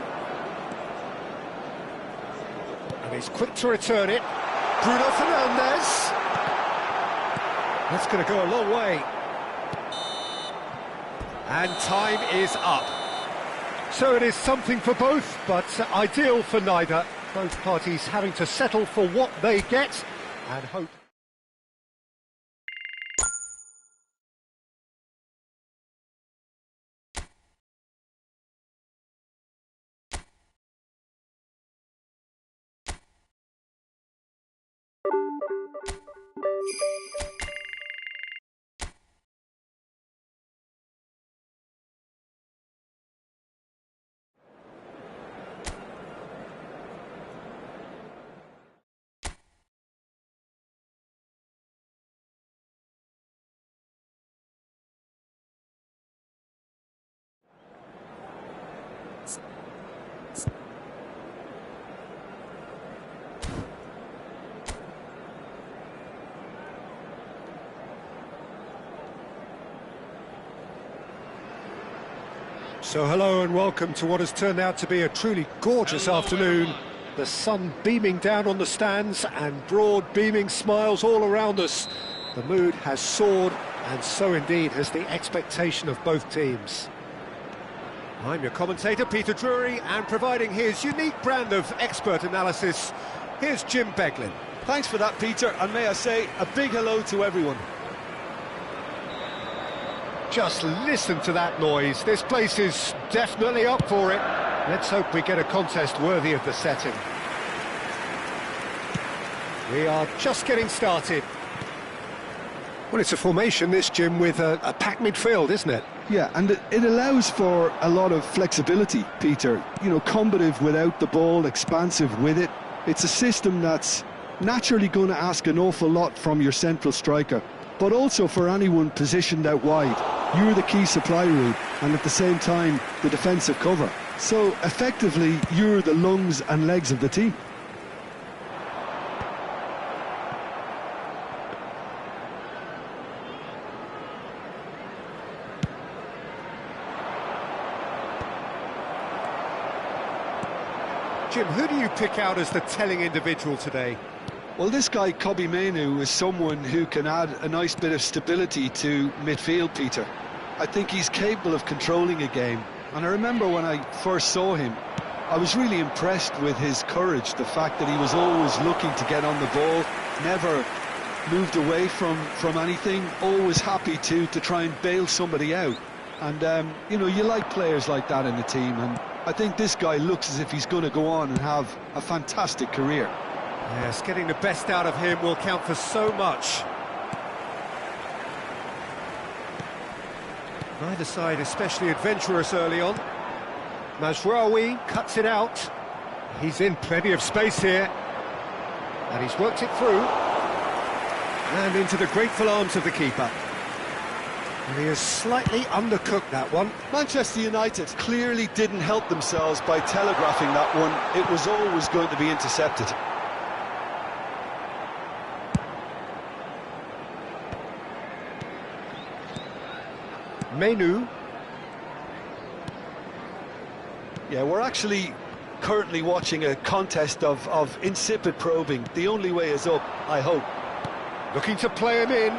And he's quick to return it. Bruno Fernandes. That's going to go a long way. And time is up. So it is something for both, but ideal for neither. Both parties having to settle for what they get and hope. So hello and welcome to what has turned out to be a truly gorgeous afternoon. The sun beaming down on the stands and broad beaming smiles all around us. The mood has soared, and so indeed has the expectation of both teams. I'm your commentator, Peter Drury, and providing his unique brand of expert analysis, here's Jim Beglin. Thanks for that, Peter, and may I say a big hello to everyone. Just listen to that noise. This place is definitely up for it. Let's hope we get a contest worthy of the setting. We are just getting started. Well, it's a formation, this, Jim, with a packed midfield, isn't it? Yeah, and it allows for a lot of flexibility, Peter. You know, combative without the ball, expansive with it. It's a system that's naturally going to ask an awful lot from your central striker, but also for anyone positioned out wide. You're the key supply route, and at the same time, the defensive cover. So, effectively, you're the lungs and legs of the team. Jim, who do you pick out as the telling individual today? Well, this guy, Kobbie Mainoo, is someone who can add a nice bit of stability to midfield, Peter. I think he's capable of controlling a game. And I remember when I first saw him, I was really impressed with his courage, the fact that he was always looking to get on the ball, never moved away from anything, always happy to try and bail somebody out. And, you know, you like players like that in the team, and I think this guy looks as if he's going to go on and have a fantastic career. Yes, getting the best out of him will count for so much. Neither side especially adventurous early on. Mazraoui cuts it out. He's in plenty of space here. And he's worked it through. And into the grateful arms of the keeper. And he has slightly undercooked that one. Manchester United clearly didn't help themselves by telegraphing that one. It was always going to be intercepted. Mainoo. Yeah, we're actually currently watching a contest of insipid probing. The only way is up, I hope. Looking to play him in.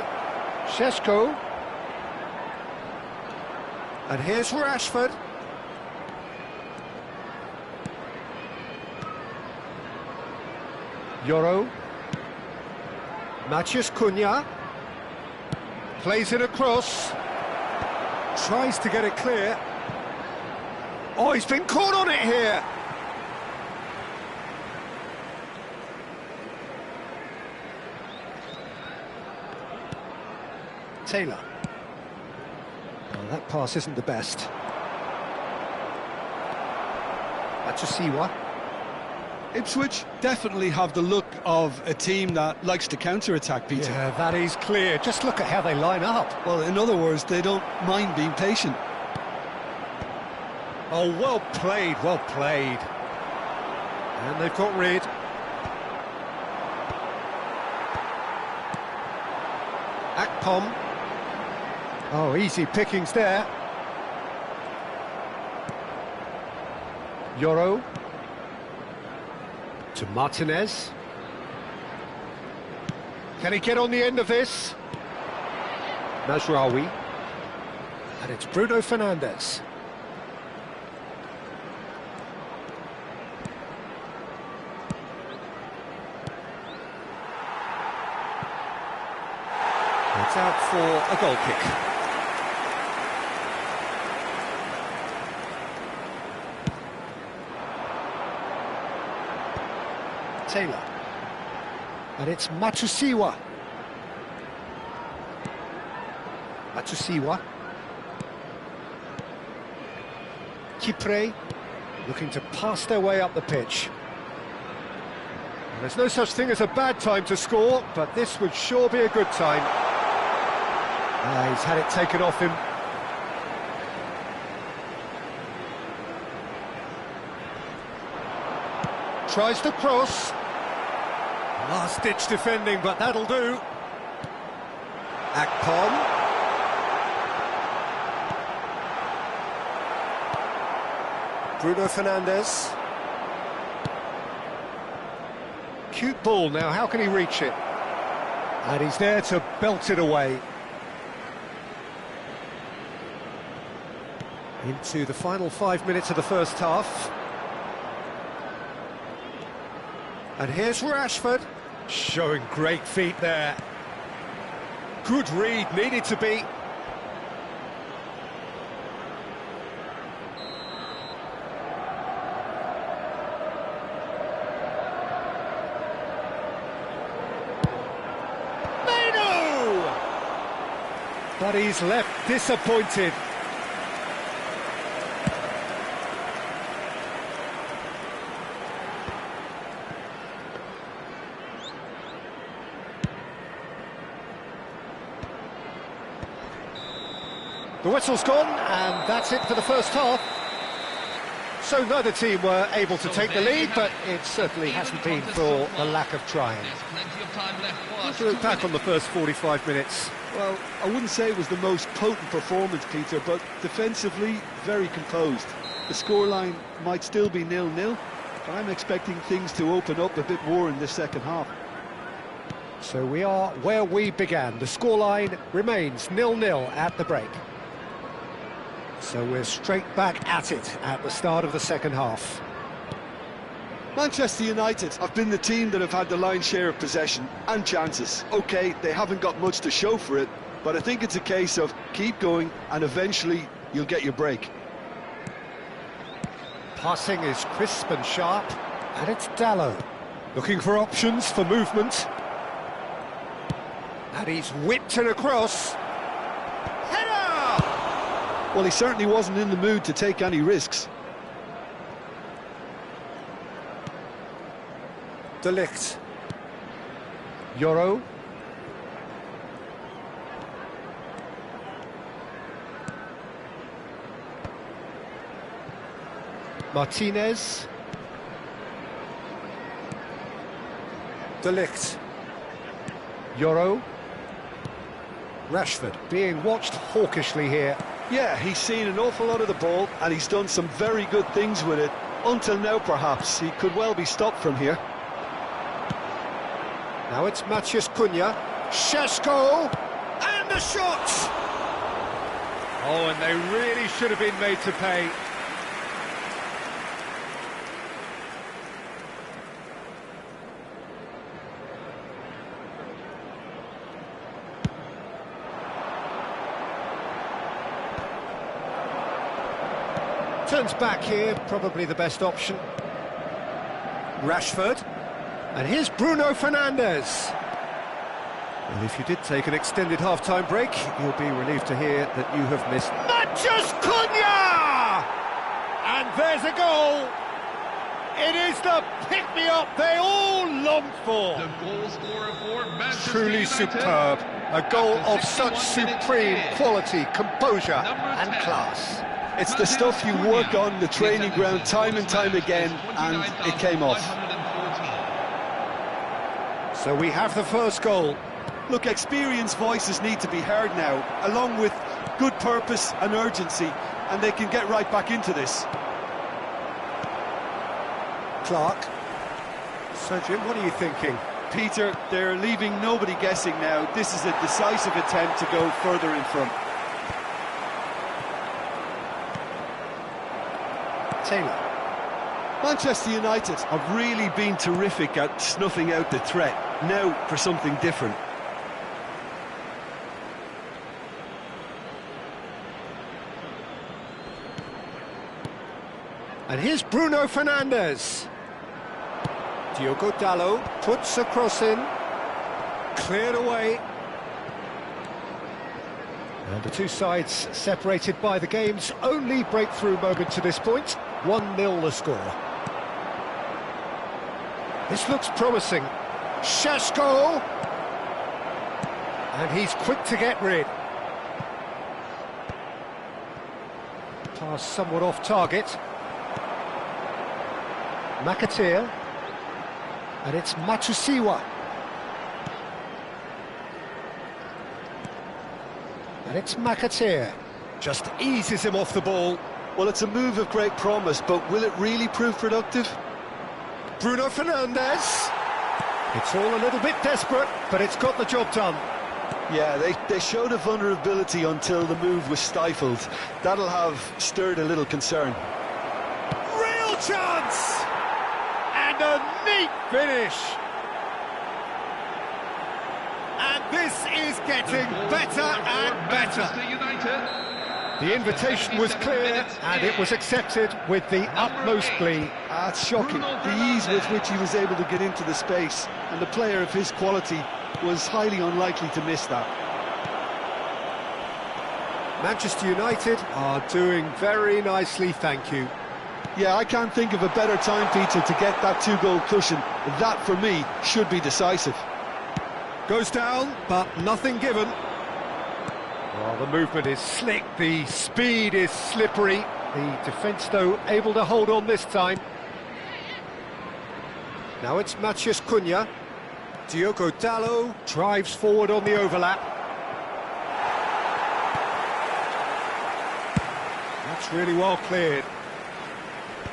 Šeško. And here's Rashford. Yoro. Matheus Cunha. Plays it across. Tries to get it clear. Oh, he's been caught on it here. Taylor. Well, that pass isn't the best. Matsusiwa. Ipswich definitely have the look of a team that likes to counter-attack, Peter. Yeah, that is clear. Just look at how they line up. Well, in other words, they don't mind being patient. Oh, well played, well played. And they've got rid. Akpom. Oh, easy pickings there. Yoro. To Martinez. Can he get on the end of this? Mazraoui. And it's Bruno Fernandes. It's out for a goal kick. Taylor. And it's Matsusiwa. Matsusiwa. Kipre looking to pass their way up the pitch. There's no such thing as a bad time to score, but this would sure be a good time. He's had it taken off him. Tries the cross. Last-ditch defending, but that'll do. Akpom. Bruno Fernandes. Cute ball now, how can he reach it? And he's there to belt it away. Into the final 5 minutes of the first half. And here's Rashford, showing great feet there. Good read, needed to be. Manu! But he's left disappointed. The whistle's gone, and that's it for the first half. So neither team were able to take the lead, but it certainly hasn't been for the lack of trying. Let's look back on the first 45 minutes. Well, I wouldn't say it was the most potent performance, Peter, but defensively, very composed. The scoreline might still be 0-0, but I'm expecting things to open up a bit more in this second half. So we are where we began. The scoreline remains 0-0 at the break. So we're straight back at it at the start of the second half. Manchester United have been the team that have had the lion's share of possession and chances. OK, they haven't got much to show for it, but I think it's a case of keep going and eventually you'll get your break. Passing is crisp and sharp, and it's Dallo. Looking for options for movement. And he's whipped it across. Header! Well, he certainly wasn't in the mood to take any risks. De Ligt. Yoro. Martinez. De Ligt. Yoro. Rashford being watched hawkishly here. Yeah, he's seen an awful lot of the ball and he's done some very good things with it. Until now, perhaps. He could well be stopped from here. Now it's Maciej Cunha. Šeško! And the shot! Oh, and they really should have been made to pay. Turns back here, probably the best option. Rashford. And here's Bruno Fernandes. Well, if you did take an extended half-time break, you'll be relieved to hear that you have missed Maciej Cunha! And there's a goal! It is the pick-me-up they all longed for. The goal scorer for Manchester Truly United. superb. A goal After of such 61 minutes supreme in. quality, composure Number and 10. class. It's the stuff you work on the training ground time and time again, and it came off. 29,114. So we have the first goal. Look, experienced voices need to be heard now, along with good purpose and urgency, and they can get right back into this. Clark. So Jim, what are you thinking? Peter, they're leaving nobody guessing now. This is a decisive attempt to go further in front. Taylor. Manchester United have really been terrific at snuffing out the threat. Now for something different. And here's Bruno Fernandes. Diogo Dalot puts a cross in. Cleared away. And the two sides separated by the game's only breakthrough moment to this point. 1-0 the score. This looks promising. Šaško. And he's quick to get rid. Pass somewhat off target. McAteer. And it's Matusiwa. And it's McAteer. Just eases him off the ball. Well, it's a move of great promise, but will it really prove productive? Bruno Fernandes. It's all a little bit desperate, but it's got the job done. Yeah, they showed a vulnerability until the move was stifled. That'll have stirred a little concern. Real chance! And a neat finish. And this is getting better and better. Manchester United. The invitation was clear and it was accepted with the utmost glee. It's shocking, the ease with which he was able to get into the space, and the player of his quality was highly unlikely to miss that. Manchester United are doing very nicely, thank you. Yeah, I can't think of a better time, Peter, to get that two-goal cushion. That, for me, should be decisive. Goes down, but nothing given. Well, the movement is slick, the speed is slippery. The defence, though, able to hold on this time. Now it's Matheus Cunha. Diogo Dalot drives forward on the overlap. That's really well cleared.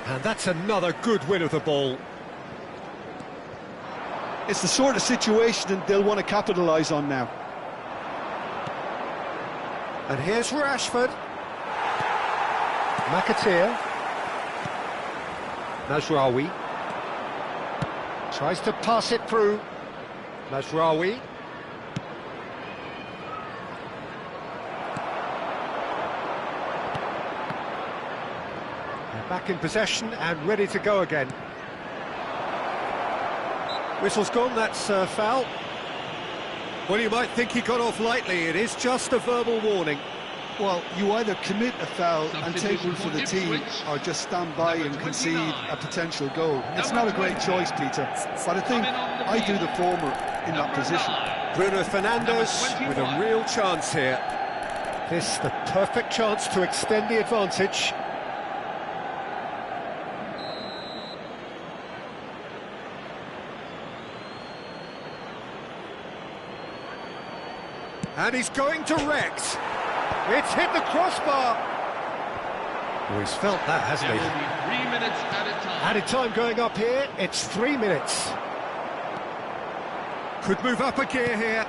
And that's another good win of the ball. It's the sort of situation that they'll want to capitalise on now. And here's Rashford. McAteer. Mazraoui. Tries to pass it through. Mazraoui. They're back in possession and ready to go again. Whistle's gone, that's a foul. Well, you might think he got off lightly, it is just a verbal warning. Well, you either commit a foul and take one for the team, or just stand by and concede a potential goal. It's not a great choice, Peter, but I think I do the former in that position. Bruno Fernandes with a real chance here. This the perfect chance to extend the advantage. And he's going direct. It's hit the crossbar. Oh, he's felt that, hasn't There he? will be 3 minutes added time. Added time going up here, it's 3 minutes. Could move up a gear here.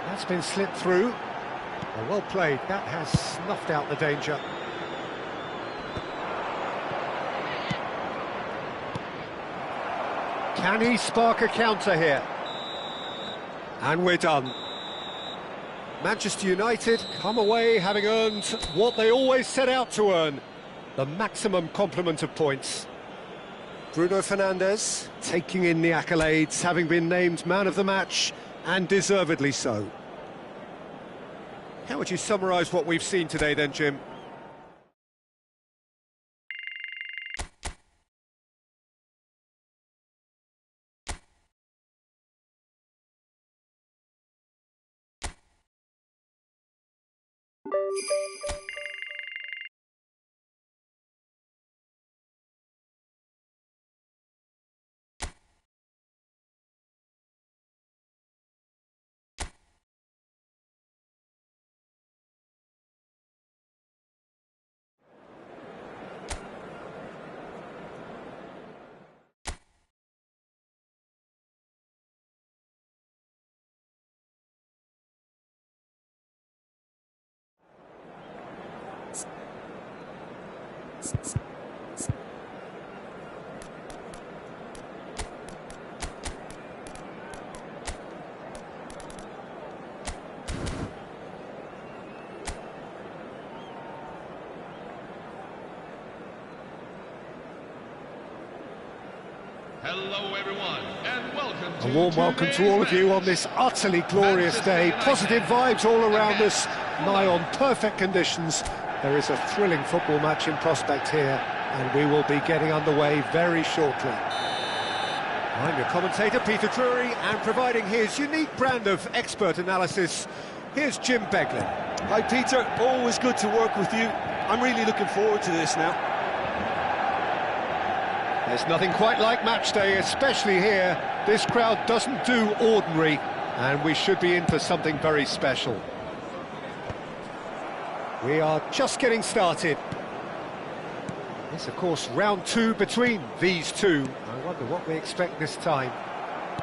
That's been slipped through. Oh, well played, that has snuffed out the danger. Can he spark a counter here? And we're done. Manchester United come away having earned what they always set out to earn, the maximum complement of points. Bruno Fernandes taking in the accolades, having been named man of the match, and deservedly so. How would you summarise what we've seen today then, Jim? Hello everyone, and welcome to A warm welcome to all of you on this utterly glorious day. Positive vibes all around us, nigh on perfect conditions. There is a thrilling football match in prospect here, and we will be getting underway very shortly. I'm your commentator, Peter Drury, and providing his unique brand of expert analysis, here's Jim Beglin. Hi Peter, always good to work with you. I'm really looking forward to this now. There's nothing quite like match day, especially here. This crowd doesn't do ordinary, and we should be in for something very special. We are just getting started. It's, of course, round two between these two. I wonder what we expect this time.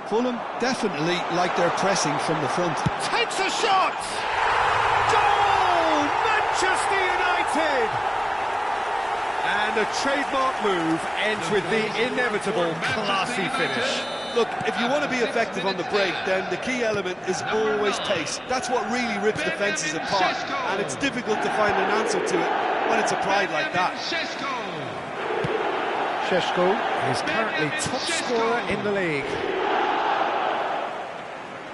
Fulham definitely like their pressing from the front. Takes a shot! Goal! Manchester United! And a trademark move ends with the inevitable classy finish. Look, if you want to be effective on the break, then the key element is always pace. That's what really rips defences apart, and it's difficult to find an answer to it when it's applied like that. Šeško is currently top scorer in the league.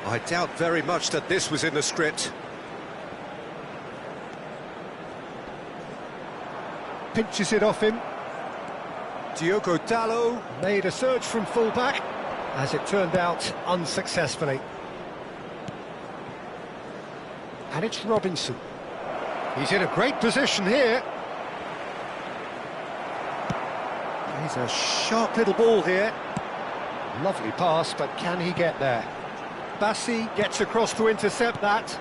I doubt very much that this was in the script. Pinches it off him. Diogo Dalot made a surge from fullback, as it turned out unsuccessfully. And it's Robinson. He's in a great position here. He's a sharp little ball here. Lovely pass, but can he get there? Bassi gets across to intercept that.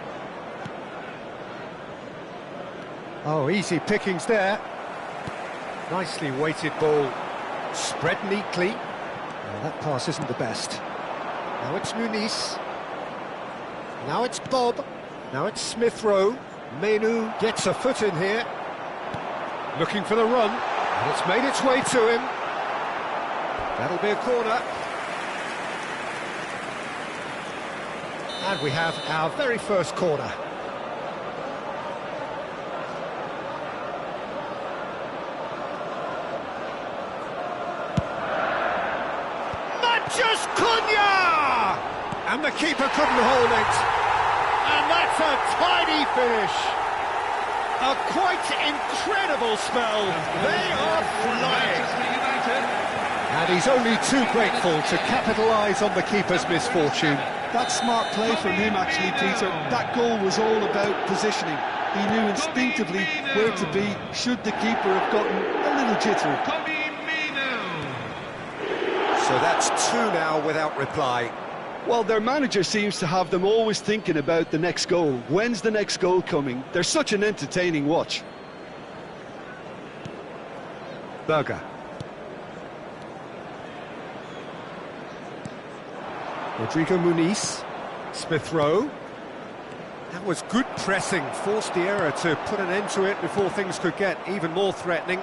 Oh, easy pickings there. Nicely weighted ball, spread neatly. Well, that pass isn't the best. Now it's Muniz. Now it's Bob. Now it's Smith Rowe. Menu gets a foot in here. Looking for the run. And it's made its way to him. That'll be a corner. And we have our very first corner. Just Cunha! And the keeper couldn't hold it. And that's a tidy finish. A quite incredible spell. They are flying. And he's only too grateful to capitalise on the keeper's misfortune. That's smart play from him, actually, Peter. That goal was all about positioning. He knew instinctively where to be should the keeper have gotten a little jittery. So that's two now without reply. Well, their manager seems to have them always thinking about the next goal. When's the next goal coming? They're such an entertaining watch. Berger. Rodrigo Muniz. Smith Rowe. That was good pressing. Forced the error to put an end to it before things could get even more threatening.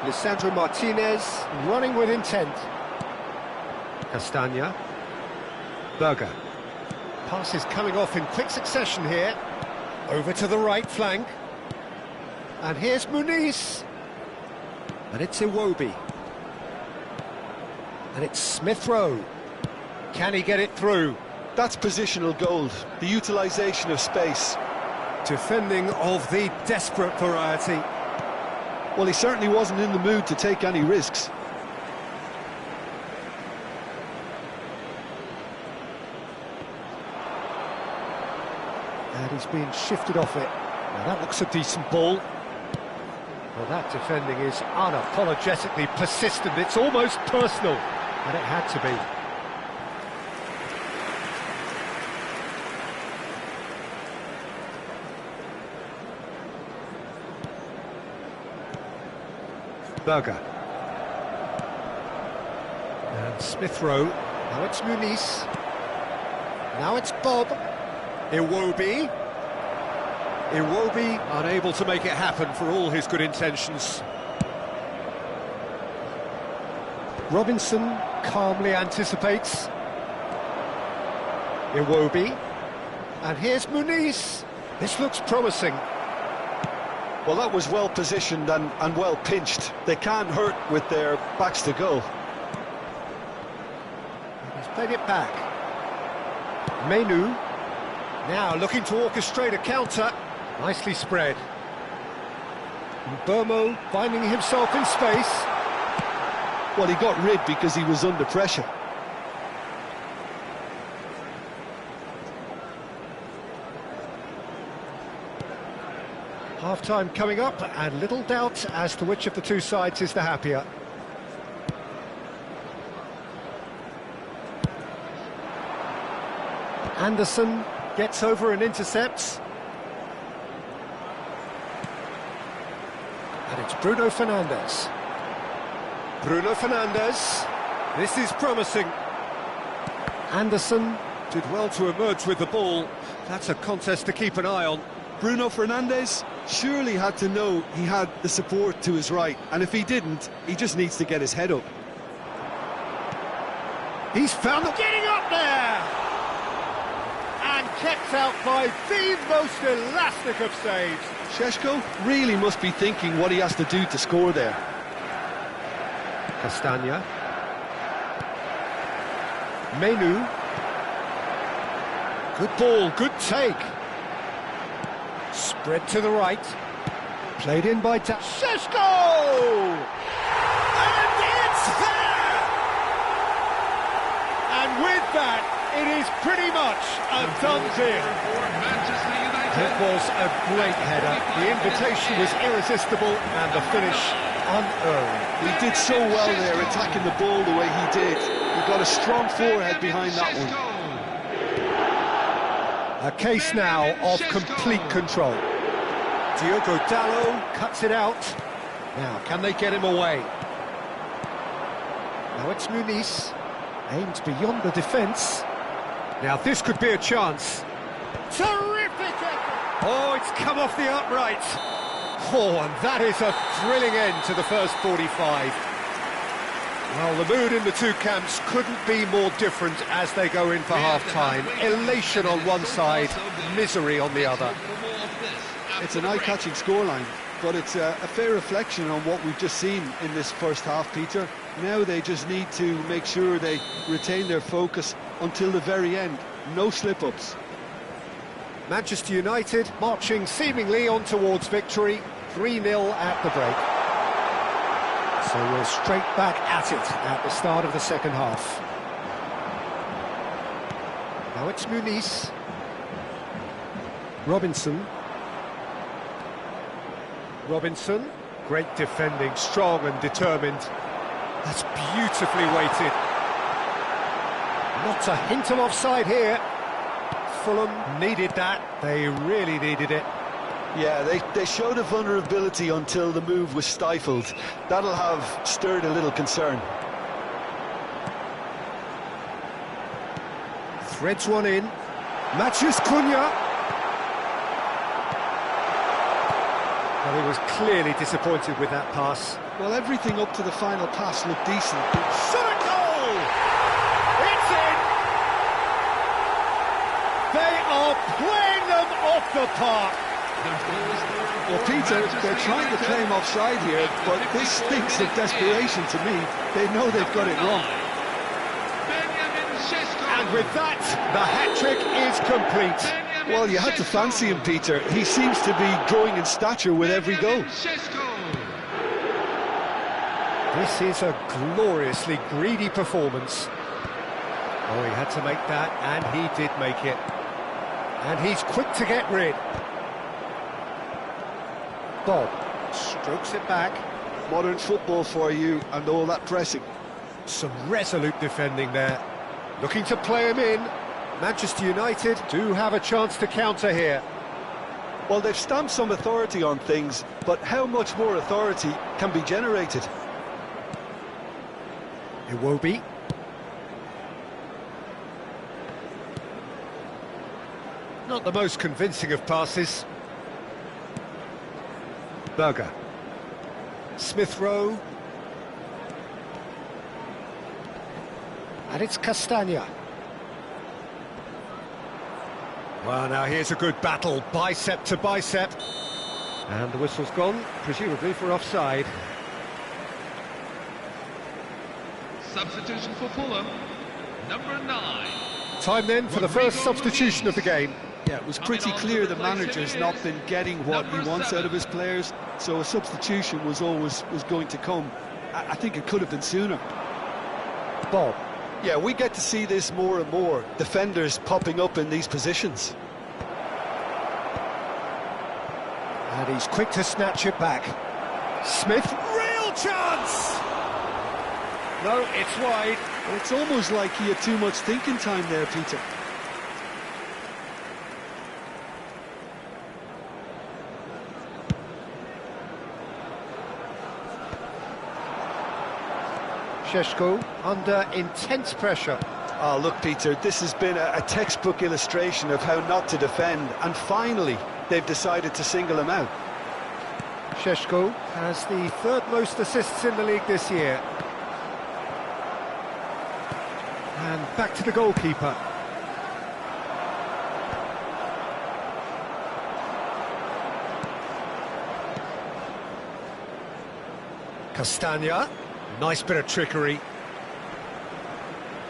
Lisandro Martinez running with intent. Castagna. Berger. Passes coming off in quick succession here. Over to the right flank. And here's Muniz. And it's Iwobi. And it's Smith Rowe. Can he get it through? That's positional gold, the utilisation of space. Defending of the desperate variety. Well, he certainly wasn't in the mood to take any risks. And he's being shifted off it. Now that looks a decent ball. Well, that defending is unapologetically persistent. It's almost personal, and it had to be. Berger. And Smith Rowe. Now it's Muniz. Now it's Bob. Iwobi. Iwobi unable to make it happen for all his good intentions. Robinson calmly anticipates. Iwobi. And here's Muniz. This looks promising. Well, that was well positioned and well pinched. They can't hurt with their backs to goal. He's played it back. Menu. Now looking to orchestrate a counter. Nicely spread. Burmo finding himself in space. Well, he got rid because he was under pressure. Half-time coming up, and little doubt as to which of the two sides is the happier. Anderson gets over and intercepts. And it's Bruno Fernandes. Bruno Fernandes. This is promising. Anderson did well to emerge with the ball. That's a contest to keep an eye on. Bruno Fernandes surely had to know he had the support to his right, and if he didn't, he just needs to get his head up. He's found them getting up there! And kept out by the most elastic of saves. Šeško really must be thinking what he has to do to score there. Castagna. Menu. Good ball, good take. Spread to the right. Played in by Šeško! And it's there! And with that, it is pretty much a done deal. It was a great header. The invitation was irresistible and the finish unearned. He did so well there, attacking the ball the way he did. He got a strong forehead behind that one. A case now of complete control. Diogo Dalot cuts it out. Now, can they get him away? Now it's Muniz. Aimed beyond the defence. Now this could be a chance. Terrific! Oh, it's come off the upright. Oh, and that is a thrilling end to the first 45. Well, the mood in the two camps couldn't be more different as they go in for half-time. Elation on one side, misery on the other. It's an eye-catching scoreline, but it's a fair reflection on what we've just seen in this first half, Peter. Now they just need to make sure they retain their focus until the very end. No slip-ups. Manchester United marching seemingly on towards victory, 3-0 at the break. So we're straight back at it at the start of the second half. Now it's Muniz. Robinson. Robinson, great defending, strong and determined. That's beautifully weighted. Not a hint of offside here. Fulham needed that, they really needed it. Yeah, they showed a vulnerability until the move was stifled. That'll have stirred a little concern. Threads one in. Matheus Cunha. Well, he was clearly disappointed with that pass. Well, everything up to the final pass looked decent. Shot a goal! It's in! They are playing them off the park. Well, Peter, they're trying to claim offside here, but this stinks of desperation to me. They know they've got it wrong. And with that, the hat-trick is complete. Well, you had to fancy him, Peter. He seems to be growing in stature with every goal. This is a gloriously greedy performance. Oh, he had to make that, and he did make it. And he's quick to get rid. Bob strokes it back. Modern football for you and all that pressing. Some resolute defending there. Looking to play him in. Manchester United do have a chance to counter here. Well, they've stamped some authority on things, but how much more authority can be generated? Iwobi. Not the most convincing of passes. Berger. Smith Rowe. And it's Castagna. Well, now here's a good battle, bicep to bicep. And the whistle's gone, presumably for offside. Substitution for Fulham, number 9. Time then for the first substitution of the game. Yeah, it was pretty clear the manager's not been getting what he wants out of his players, so a substitution was going to come. I think it could have been sooner. Bob. Yeah, we get to see this more and more, defenders popping up in these positions. And he's quick to snatch it back. Smith, real chance! No, it's wide. Well, it's almost like he had too much thinking time there, Peter. Šeško under intense pressure. Oh, look, Peter, this has been a textbook illustration of how not to defend, and finally they've decided to single him out. Šeško has the third most assists in the league this year. And back to the goalkeeper. Castagna. Nice bit of trickery.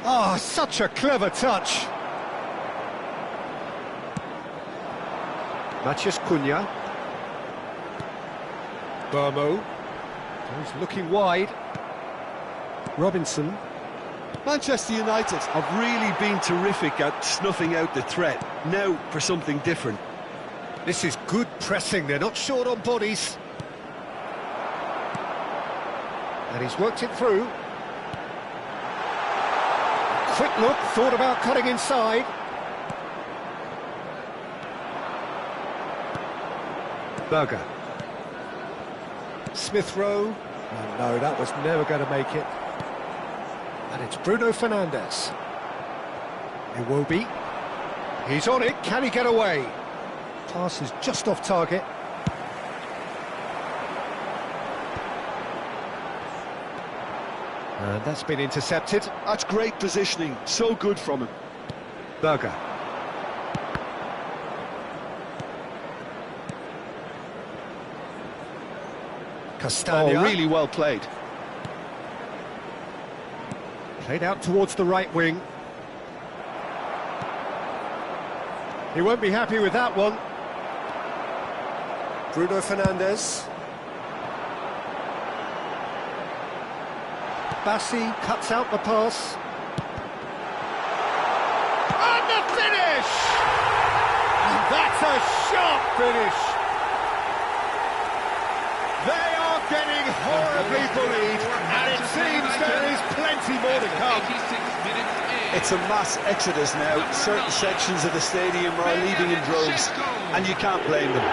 Oh, such a clever touch. Matheus Cunha. Burmo. He's looking wide. Robinson. Manchester United have really been terrific at snuffing out the threat. Now for something different. This is good pressing, they're not short on bodies. And he's worked it through. Quick look, thought about cutting inside. Berger. Smith Rowe. Oh, no, that was never going to make it. And it's Bruno Fernandes. Iwobi. He's on it, can he get away? Pass is just off target. And that's been intercepted. That's great positioning, so good from him. Berger. Castagna. Oh, really well played. Played out towards the right wing. He won't be happy with that one. Bruno Fernandes. Bassi cuts out the pass. And the finish! And that's a sharp finish. They are getting horribly bullied, and it seems there is plenty more to come. It's a mass exodus now. Certain sections of the stadium are leaving in droves, and you can't blame them.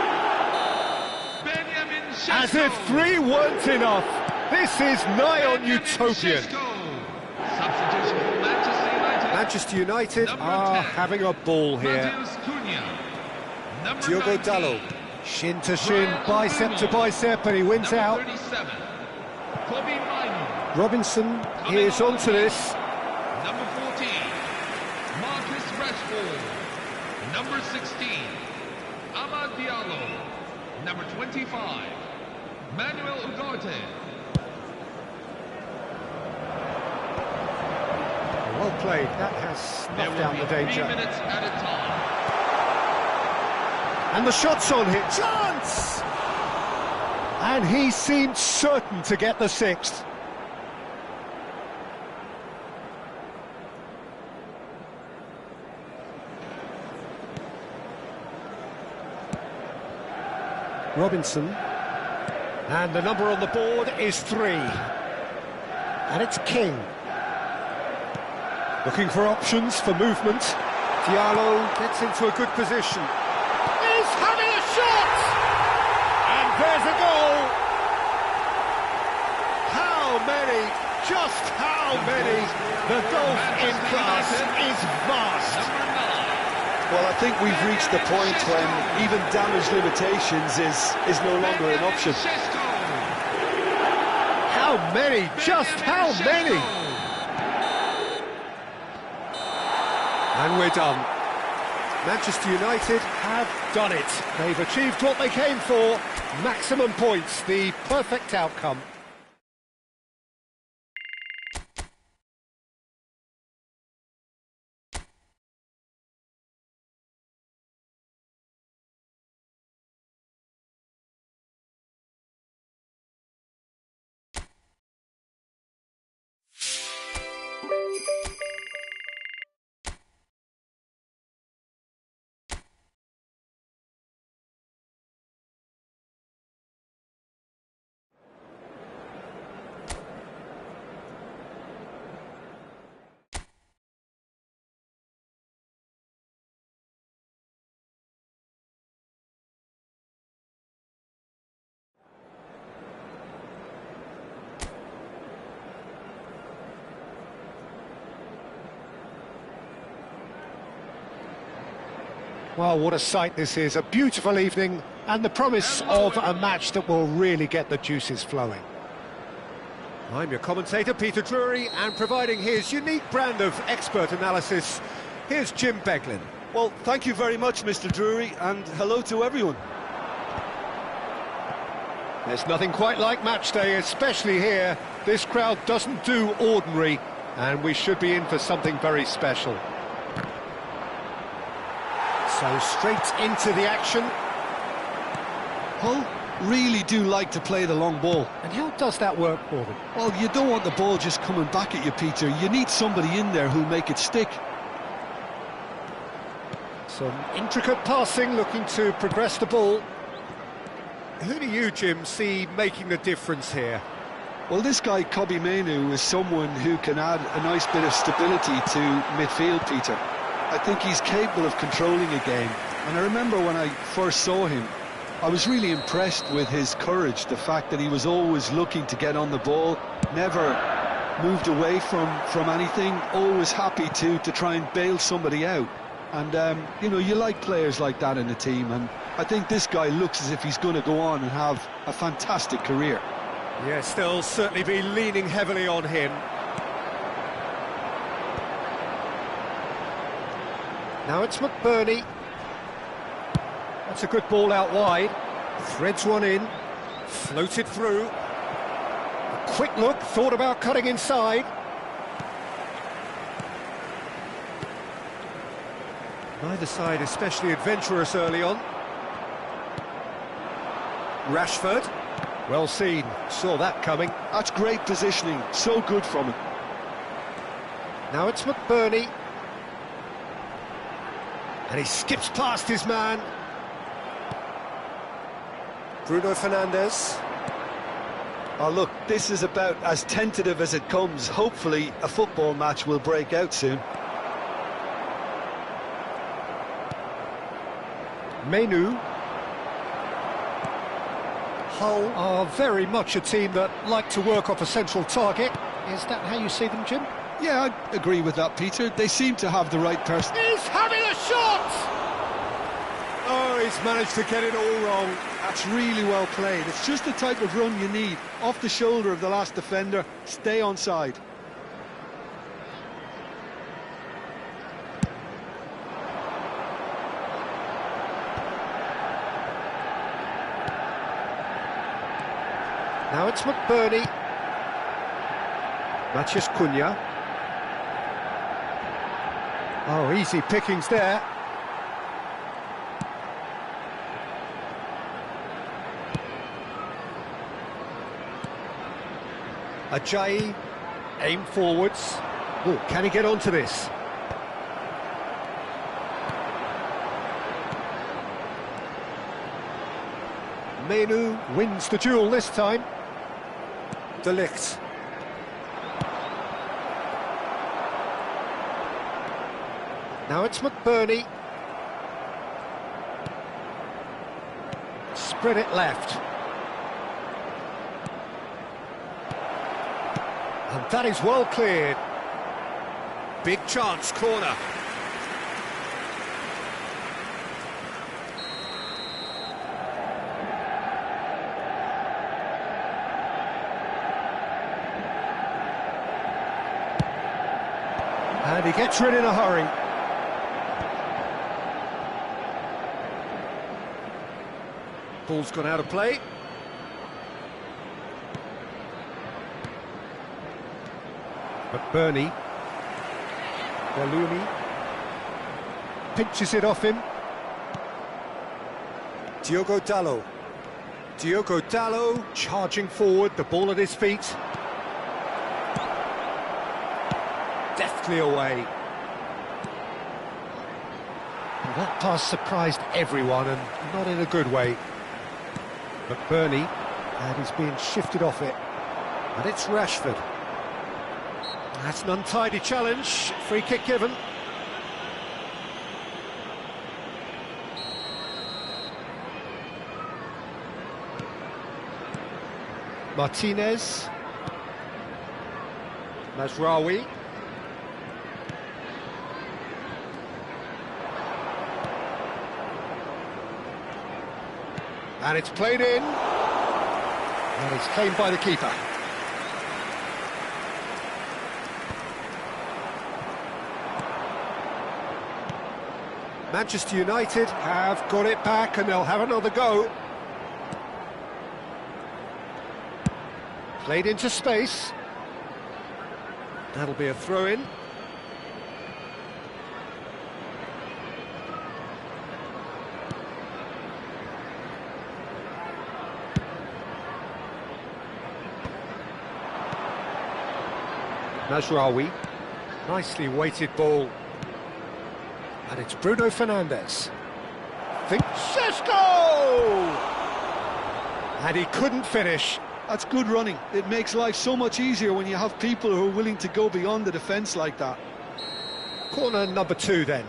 As if 3 weren't enough. This is nigh on utopian. Manchester United are having a ball here. Diogo Dalot, shin to shin, bicep to bicep, and he wins out. Robinson is onto this. Number 14, Marcus Rashford. Number 16, Amad Diallo. Number 25, Manuel Ugarte. Well played, that has snuffed down the danger. 3 minutes at a time. And the shot's on hit, chance! And he seemed certain to get the 6th. Robinson. And the number on the board is 3. And it's King. Looking for options for movement. Diallo gets into a good position. He's having a shot! And there's a goal! How many? Just how many? The gulf in class is vast. Well, I think we've reached the point when even damage limitations is no longer an option. How many? Just how many? And we're done. Manchester United have done it. They've achieved what they came for. Maximum points, the perfect outcome. Well, what a sight this is, a beautiful evening and the promise of a match that will really get the juices flowing. I'm your commentator, Peter Drury, and providing his unique brand of expert analysis, here's Jim Beglin. Well, thank you very much, Mr. Drury, and hello to everyone. There's nothing quite like match day, especially here. This crowd doesn't do ordinary, and we should be in for something very special. So straight into the action. Hull really do like to play the long ball. And how does that work for them? Well, you don't want the ball just coming back at you, Peter. You need somebody in there who'll make it stick. Some intricate passing, looking to progress the ball. Who do you, Jim, see making the difference here? Well, this guy, Kobbie Mainoo, is someone who can add a nice bit of stability to midfield, Peter. I think he's capable of controlling a game, and I remember when I first saw him, I was really impressed with his courage, the fact that he was always looking to get on the ball, never moved away from anything, always happy to try and bail somebody out. And, you know, you like players like that in the team, and I think this guy looks as if he's going to go on and have a fantastic career. Yes, they'll certainly be leaning heavily on him. Now it's McBurney. That's a good ball out wide. Threads one in. Floated through. A quick look, thought about cutting inside. Neither side especially adventurous early on. Rashford. Well seen, saw that coming. That's great positioning, so good from him. Now it's McBurney. And he skips past his man. Bruno Fernandes. Oh, look, this is about as tentative as it comes. Hopefully, a football match will break out soon. Mainoo. Hull are very much a team that like to work off a central target. Is that how you see them, Jim? Yeah, I agree with that, Peter. They seem to have the right person. He's having a shot! Oh, he's managed to get it all wrong. That's really well played. It's just the type of run you need. Off the shoulder of the last defender, stay onside. Now it's McBurney. Matheus Cunha. Oh, easy pickings there. Ajayi, aim forwards. Oh, can he get onto this? Menu wins the duel this time. De Ligt. Now it's McBurney. Spread it left. And that is well cleared. Big chance, corner. And he gets rid in a hurry. Ball's gone out of play. McBurney. Galuni. Pinches it off him. Diogo Dalot. Diogo Dalot charging forward, the ball at his feet. Deftly away. And that pass surprised everyone, and not in a good way. McBurney, and he's being shifted off it. And it's Rashford. That's an untidy challenge. Free kick given. Martinez. Mazraoui. And it's played in. And it's claimed by the keeper. Manchester United have got it back and they'll have another go. Played into space. That'll be a throw-in. Mazraoui. Nicely weighted ball. And it's Bruno Fernandes. Sesko! And he couldn't finish. That's good running. It makes life so much easier when you have people who are willing to go beyond the defence like that. Corner number 2 then.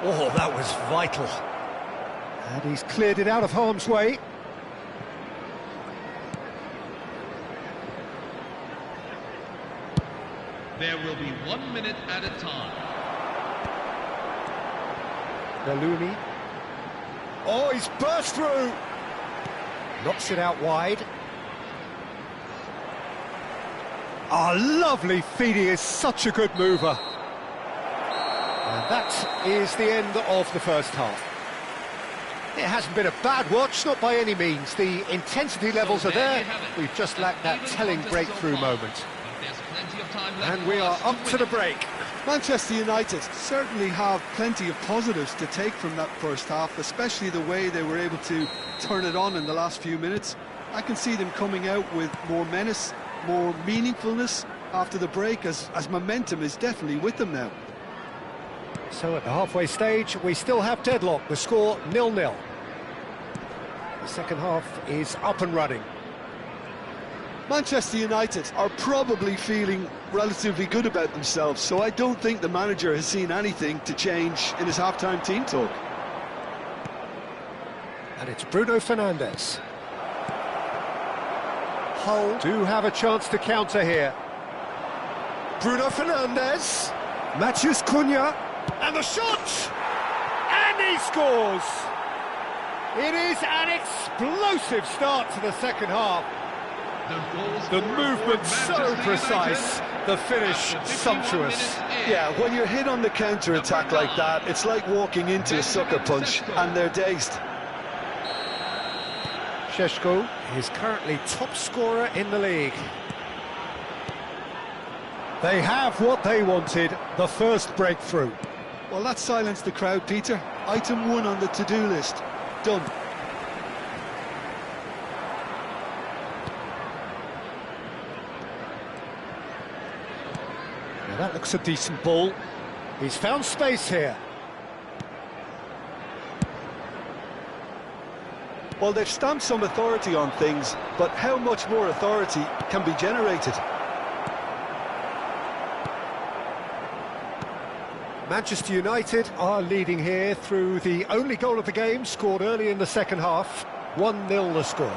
Oh, that was vital. And he's cleared it out of harm's way. There will be 1 minute at a time. Galuni. Oh, he's burst through. Knocks it out wide. Ah, lovely feed. He is such a good mover. And that is the end of the first half. It hasn't been a bad watch, not by any means. The intensity levels are there. We've just lacked that telling breakthrough moment. And we are up to the break. Manchester United certainly have plenty of positives to take from that first half, especially the way they were able to turn it on in the last few minutes. I can see them coming out with more menace, more meaningfulness after the break, as momentum is definitely with them now. So at the halfway stage, we still have deadlock. The score 0-0. The second half is up and running. Manchester United are probably feeling relatively good about themselves, so I don't think the manager has seen anything to change in his half-time team talk. And it's Bruno Fernandes. Hull do have a chance to counter here. Bruno Fernandes. Matheus Cunha. And the shot! And he scores! It is an explosive start to the second half. The movement so precise, the finish sumptuous. Yeah, when you're hit on the counter-attack like that, it's like walking into a sucker punch, and they're dazed. Sesko is currently top scorer in the league. They have what they wanted, the first breakthrough. Well, that silenced the crowd, Peter. Item 1 on the to-do list. done. Now that looks a decent ball. He's found space here. Well, they've stamped some authority on things, but how much more authority can be generated? Manchester United are leading here through the only goal of the game, scored early in the second half. 1-0 the score.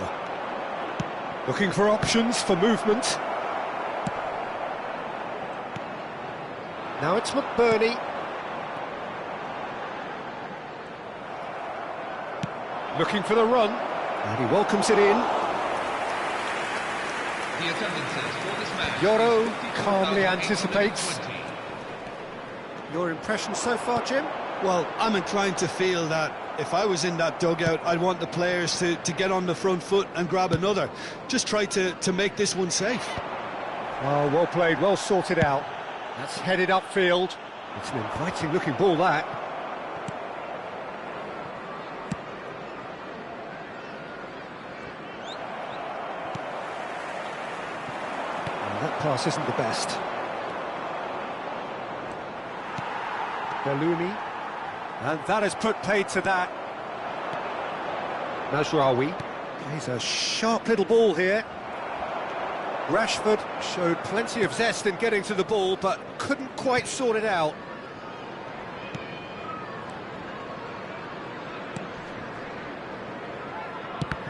Looking for options for movement. Now it's McBurney. Looking for the run, and he welcomes it in. The attendances for this match. Yoro calmly anticipates. Your impression so far, Jim? Well, I'm inclined to feel that if I was in that dugout, I'd want the players to get on the front foot and grab another. Just try to make this one safe. Oh, well played, well sorted out. That's headed upfield. It's an inviting-looking ball, that. Well, that pass isn't the best. Bellumi. And that has put paid to that. Mazraoui plays a sharp little ball here. Rashford showed plenty of zest in getting to the ball, but couldn't quite sort it out.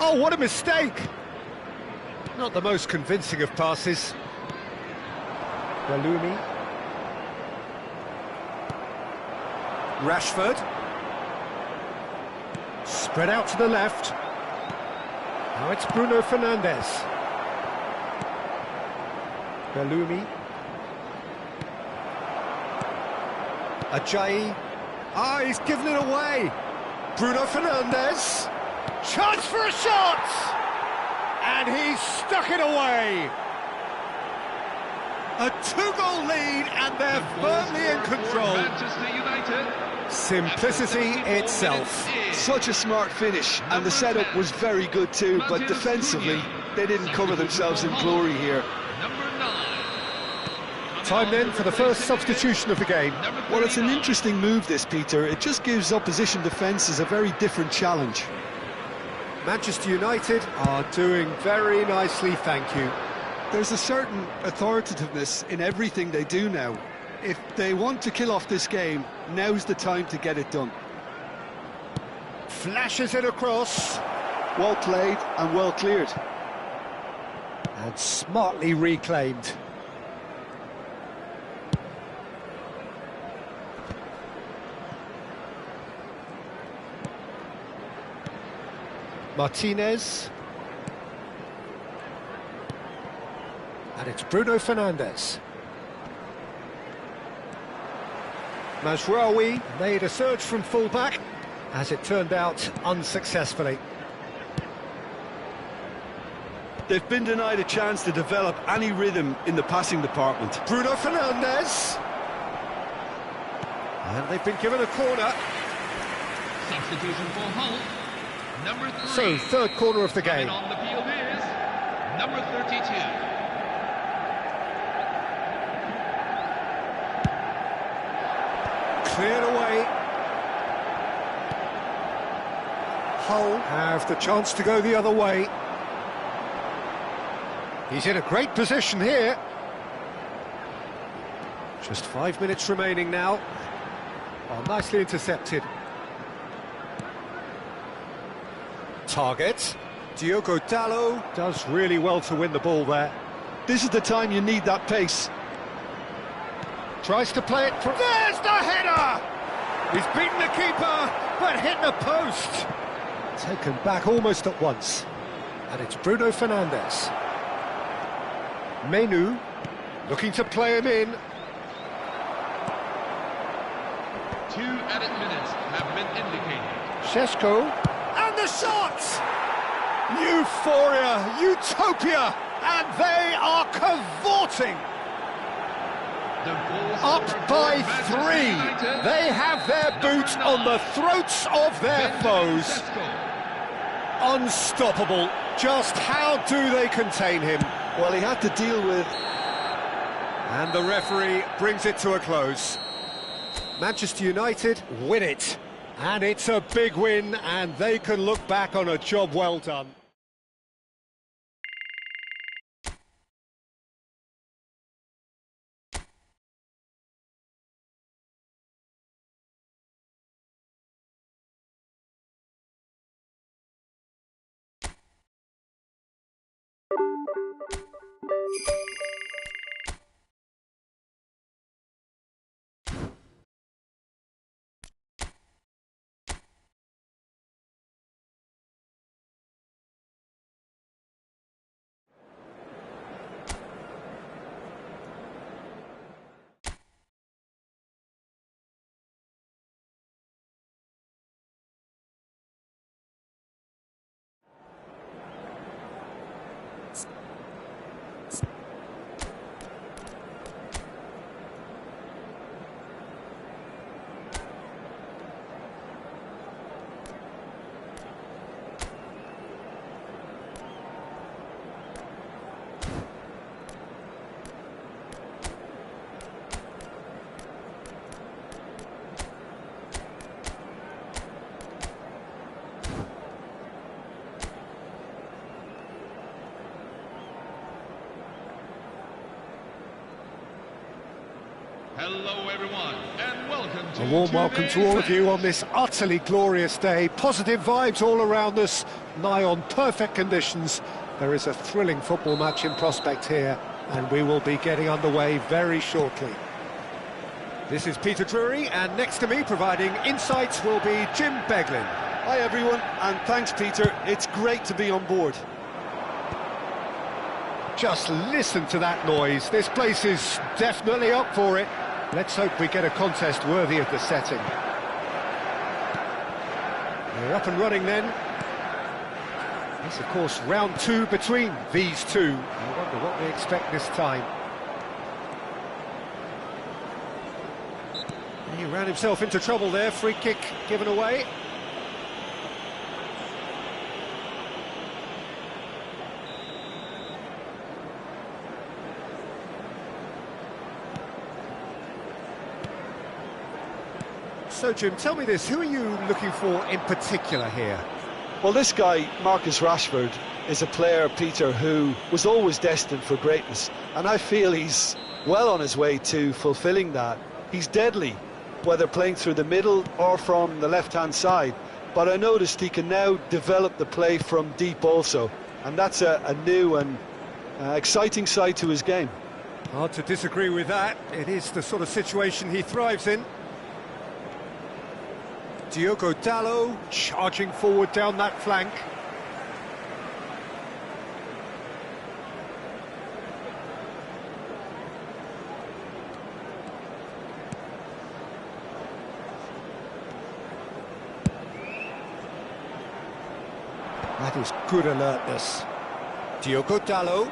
Oh, what a mistake! Not the most convincing of passes. Bellumi. Rashford. Spread out to the left. Now it's Bruno Fernandes. Bellumi. Ajayi. Ah, he's given it away. Bruno Fernandes. Chance for a shot! And he's stuck it away. A two-goal lead, and they're firmly in control. Manchester United. Simplicity itself. Such a smart finish, and the setup was very good too, but defensively, they didn't cover themselves in glory here. Number 9. Time then for the first substitution of the game. Well, it's an interesting move, this, Peter. It just gives opposition defences a very different challenge. Manchester United are doing very nicely, thank you. There's a certain authoritativeness in everything they do now. If they want to kill off this game, now's the time to get it done. Flashes it across. Well played and well cleared. And smartly reclaimed. Martinez. And it's Bruno Fernandes. Mazraoui made a surge from full-back, as it turned out unsuccessfully. They've been denied a chance to develop any rhythm in the passing department. Bruno Fernandes. And they've been given a corner. Substitution for Hull. Number 3. So, third corner of the game. Coming on the field is number 32. Cleared away. Hull have the chance to go the other way. He's in a great position here. Just 5 minutes remaining now. Oh, nicely intercepted. Target. Diogo Dalot does really well to win the ball there. This is the time you need that pace. Tries to play it from... There's the header! He's beaten the keeper, but hit the post. Taken back almost at once. And it's Bruno Fernandes. Menu, looking to play him in. 2 added minutes have been indicated. Šeško, and the shot! Euphoria, utopia, and they are cavorting. Up by 3. They have their boot on the throats of their foes. Unstoppable. Just how do they contain him? Well, he had to deal with... And the referee brings it to a close. Manchester United win it. And it's a big win, and they can look back on a job well done. Hello everyone, and welcome to A warm welcome to all of you on this utterly glorious day. Positive vibes all around us, nigh on perfect conditions. There is a thrilling football match in prospect here, and we will be getting underway very shortly. This is Peter Drury, and next to me providing insights will be Jim Beglin. Hi everyone, and thanks Peter, it's great to be on board. Just listen to that noise, this place is definitely up for it. Let's hope we get a contest worthy of the setting. We're up and running then. It's of course round two between these two. I wonder what they expect this time. He ran himself into trouble there, free kick given away. So, Jim, tell me this, who are you looking for in particular here? Well, this guy, Marcus Rashford, is a player, Peter, who was always destined for greatness, and I feel he's well on his way to fulfilling that. He's deadly, whether playing through the middle or from the left-hand side, but I noticed he can now develop the play from deep also, and that's a new and exciting side to his game. Hard to disagree with that. It is the sort of situation he thrives in. Diogo Dalot charging forward down that flank. That is good alertness. Diogo Dalot.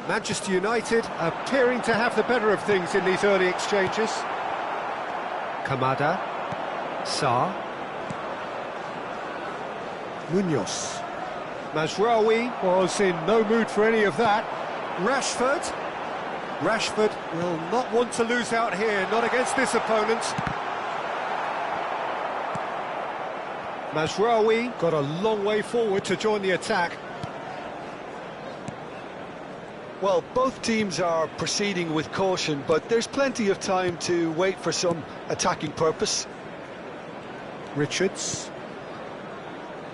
Manchester United appearing to have the better of things in these early exchanges. Kamada. Sarr. Munoz. Mazraoui was in no mood for any of that. Rashford. Rashford will not want to lose out here, not against this opponent. Mazraoui got a long way forward to join the attack. Well, both teams are proceeding with caution, but there's plenty of time to wait for some attacking purpose. Richards.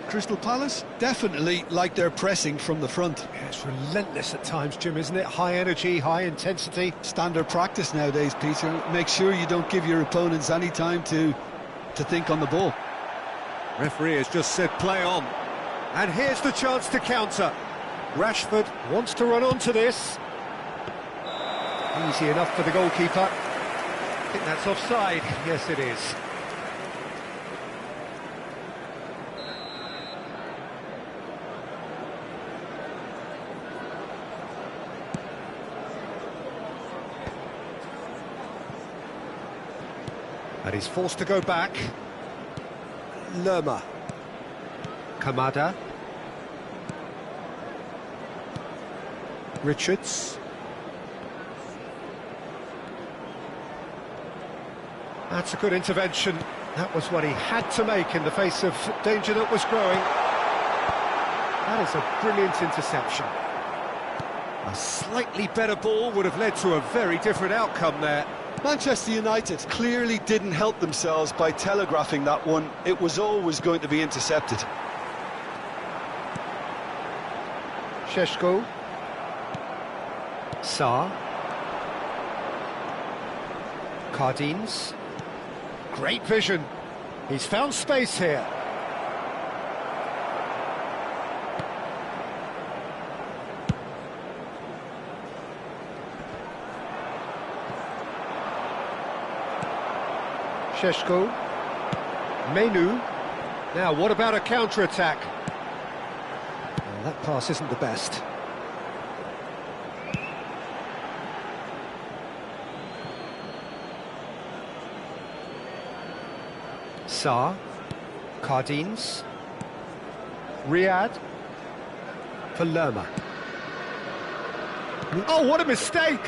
Crystal Palace definitely like their pressing from the front. Yeah, it's relentless at times, Jim, isn't it? High energy, high intensity. Standard practice nowadays, Peter. Make sure you don't give your opponents any time to think on the ball. Referee has just said play on. And here's the chance to counter. Rashford wants to run onto this. Easy enough for the goalkeeper. I think that's offside. Yes, it is. And he's forced to go back. Lerma. Kamada. Richards. That's a good intervention. That was what he had to make in the face of danger that was growing. That is a brilliant interception. A slightly better ball would have led to a very different outcome there. Manchester United clearly didn't help themselves by telegraphing that one. It was always going to be intercepted. Šeško. Sarr. Cardines. Great vision. He's found space here. Šeško. Menu. Now, what about a counter-attack? Well, that pass isn't the best. Sarr. Cardines. Riyad. For Lerma. Oh, what a mistake!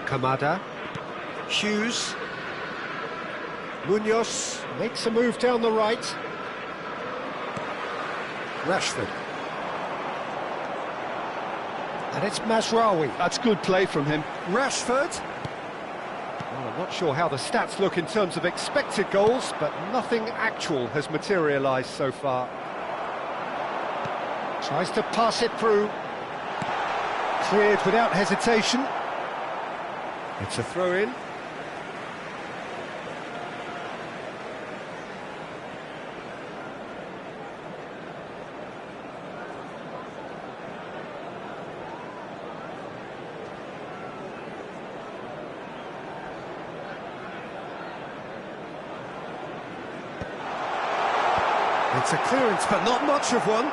Kamada. Juz. Munoz makes a move down the right. Rashford. And it's Mazraoui. That's good play from him. Rashford. Well, I'm not sure how the stats look in terms of expected goals, but nothing actual has materialised so far. Tries to pass it through. Cleared without hesitation. It's a throw-in. It's a clearance, but not much of one.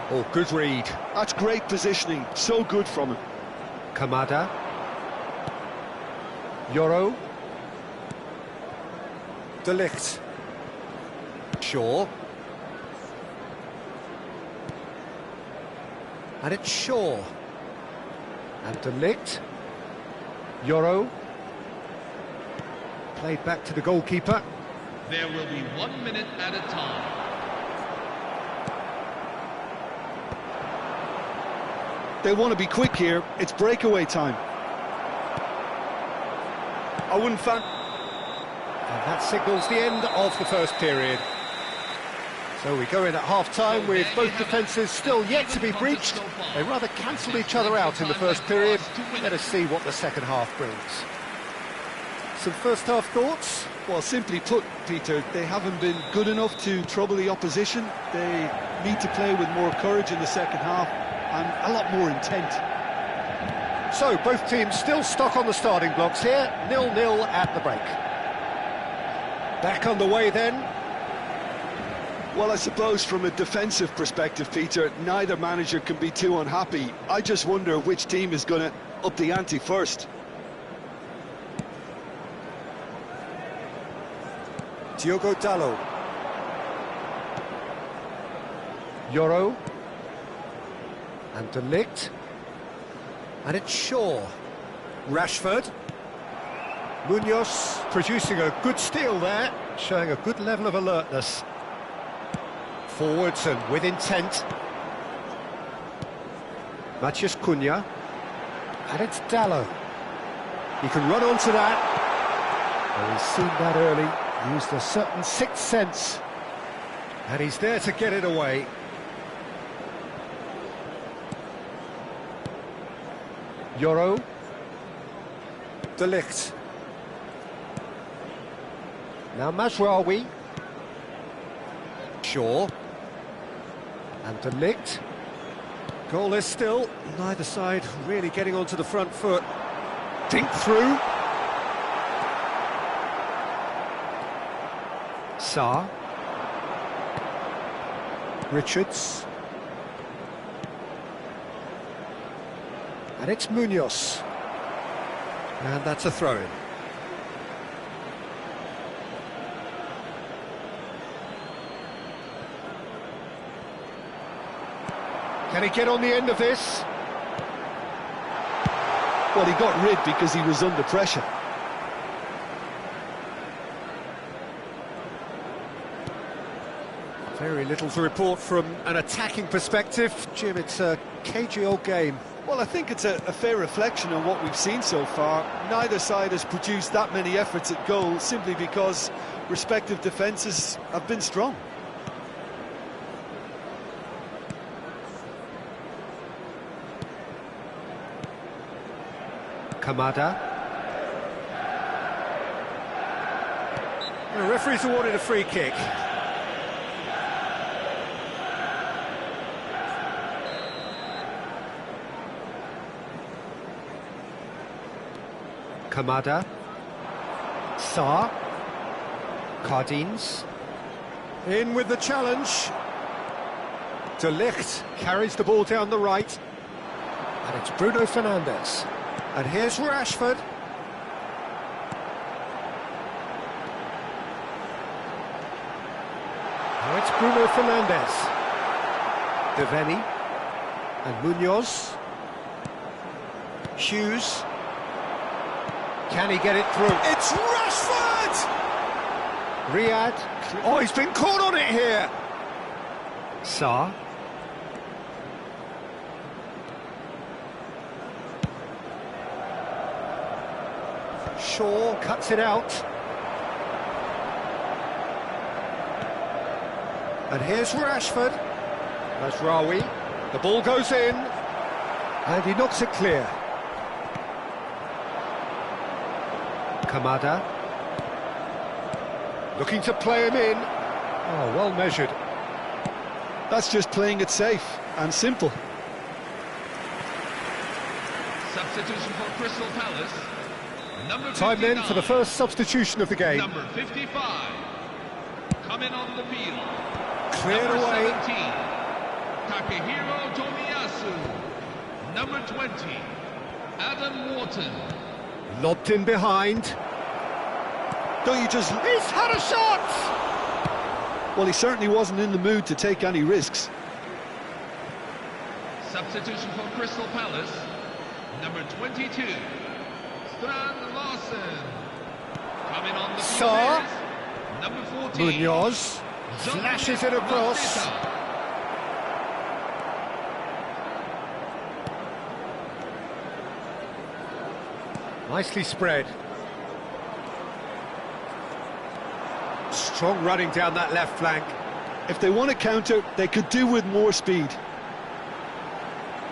Oh, good read. That's great positioning. So good from him. Kamada. Yoro. De Ligt. Shaw. And it's Shaw. And De Ligt. Yoro. Played back to the goalkeeper. There will be 1 minute at a time. They want to be quick here. It's breakaway time. I wouldn't fan... And that signals the end of the first period. So we go in at half-time with both defences still yet to be breached. They rather cancelled each other out in the first period. Let us see what the second half brings. Some first-half thoughts? Well, simply put, Peter, they haven't been good enough to trouble the opposition. They need to play with more courage in the second half and a lot more intent. So, both teams still stuck on the starting blocks here, 0-0 at the break. Back underway then. Well, I suppose from a defensive perspective, Peter, neither manager can be too unhappy. I just wonder which team is going to up the ante first. Diogo Dalot. Yoro. And De Ligt. And it's Shaw. Rashford. Munoz producing a good steal there, showing a good level of alertness. Forwards and with intent. Matheus Cunha. And it's Dalot. He can run onto that. Well, he's seen that early. Used a certain sixth sense, and he's there to get it away. Yoro. De Ligt. Now Mazraoui. Shaw. And De Ligt. Goalless still, neither side really getting onto the front foot. Dink through. Sarr. Richards. And it's Munoz. And that's a throw-in. Can he get on the end of this? Well, he got rid because he was under pressure. Very little to report from an attacking perspective. Jim, it's a cagey old game. Well, I think it's a fair reflection on what we've seen so far. Neither side has produced that many efforts at goal simply because respective defences have been strong. Kamada. The referee's awarded a free kick. Kamada. Saar. Cardines. In with the challenge. De Ligt carries the ball down the right. And it's Bruno Fernandes. And here's Rashford. Now it's Bruno Fernandes. Deveni. And Munoz. Hughes. Can he get it through? It's Rashford! Riyad. Oh, he's been caught on it here. Saar. Shaw cuts it out. And here's Rashford. Mazraoui. The ball goes in. And he knocks it clear. Kamada. Looking to play him in. Oh, well measured. That's just playing it safe and simple. Substitution for Crystal Palace. Number 59. Time then for the first substitution of the game. Number 55. Coming on the field. Cleared Number away. 17. Takehiro Tomiyasu. Number 20. Adam Wharton. Lobbed in behind. Don't you just... He's had a shot! Well, he certainly wasn't in the mood to take any risks. Substitution for Crystal Palace. Number 22. Strand Larsen. Coming on the Saar. field is number 14. Munoz flashes it across. Nicely spread. Strong running down that left flank. If they want to counter, they could do with more speed.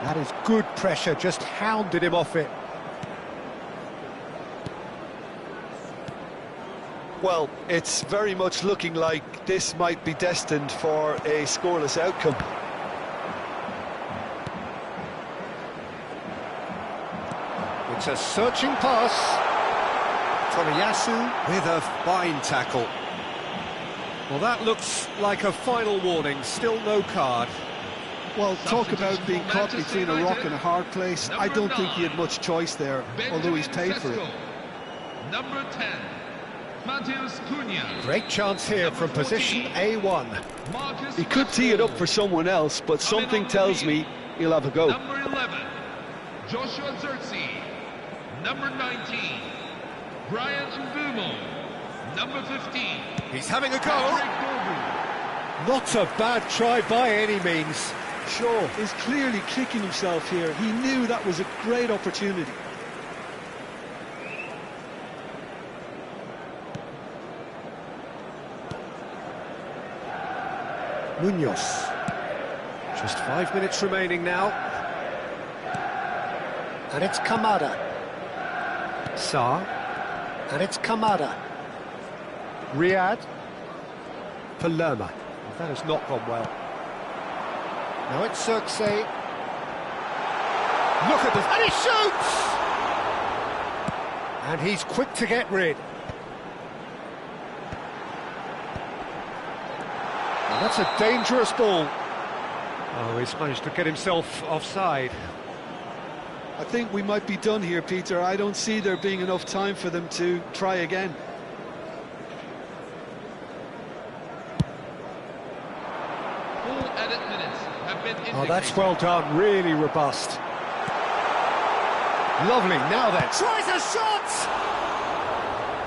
That is good pressure, just hounded him off it. Well, it's very much looking like this might be destined for a scoreless outcome. It's a searching pass. Tomiyasu with a fine tackle. Well, that looks like a final warning, still no card. Well, talk about being caught between a rock and a hard place. I don't think he had much choice there, although he's paid for it. Number 10, Matheus Cunha. Great chance here from position A1. He could tee it up for someone else, but something tells me he'll have a go. Number 11, Joshua Zirkzee. Number 19, Brian Mbumo. Number 15. He's having a go. Not a bad try by any means. Shaw is clearly kicking himself here. He knew that was a great opportunity. Munoz. Just 5 minutes remaining now. And it's Kamada. Saar. And it's Kamada. Riyad. Palermo. That has not gone well. Now it's Zirkzee. Look at this. And he shoots! And he's quick to get rid. Well, that's a dangerous ball. Oh, he's managed to get himself offside. I think we might be done here, Peter. I don't see there being enough time for them to try again. Full edit minutes have been indicated. Oh, that's well done, really robust. Lovely, now then, tries a shot!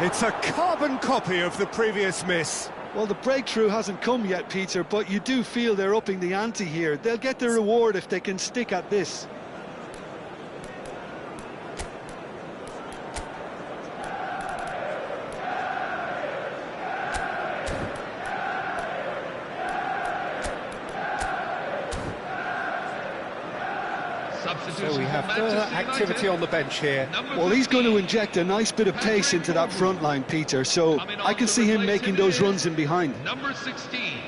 It's a carbon copy of the previous miss. Well, the breakthrough hasn't come yet, Peter, but you do feel they're upping the ante here. They'll get their reward if they can stick at this. So we have further activity on the bench here. Well, he's going to inject a nice bit of pace into that front line, Peter, so I can see him making those runs in behind. Number 16,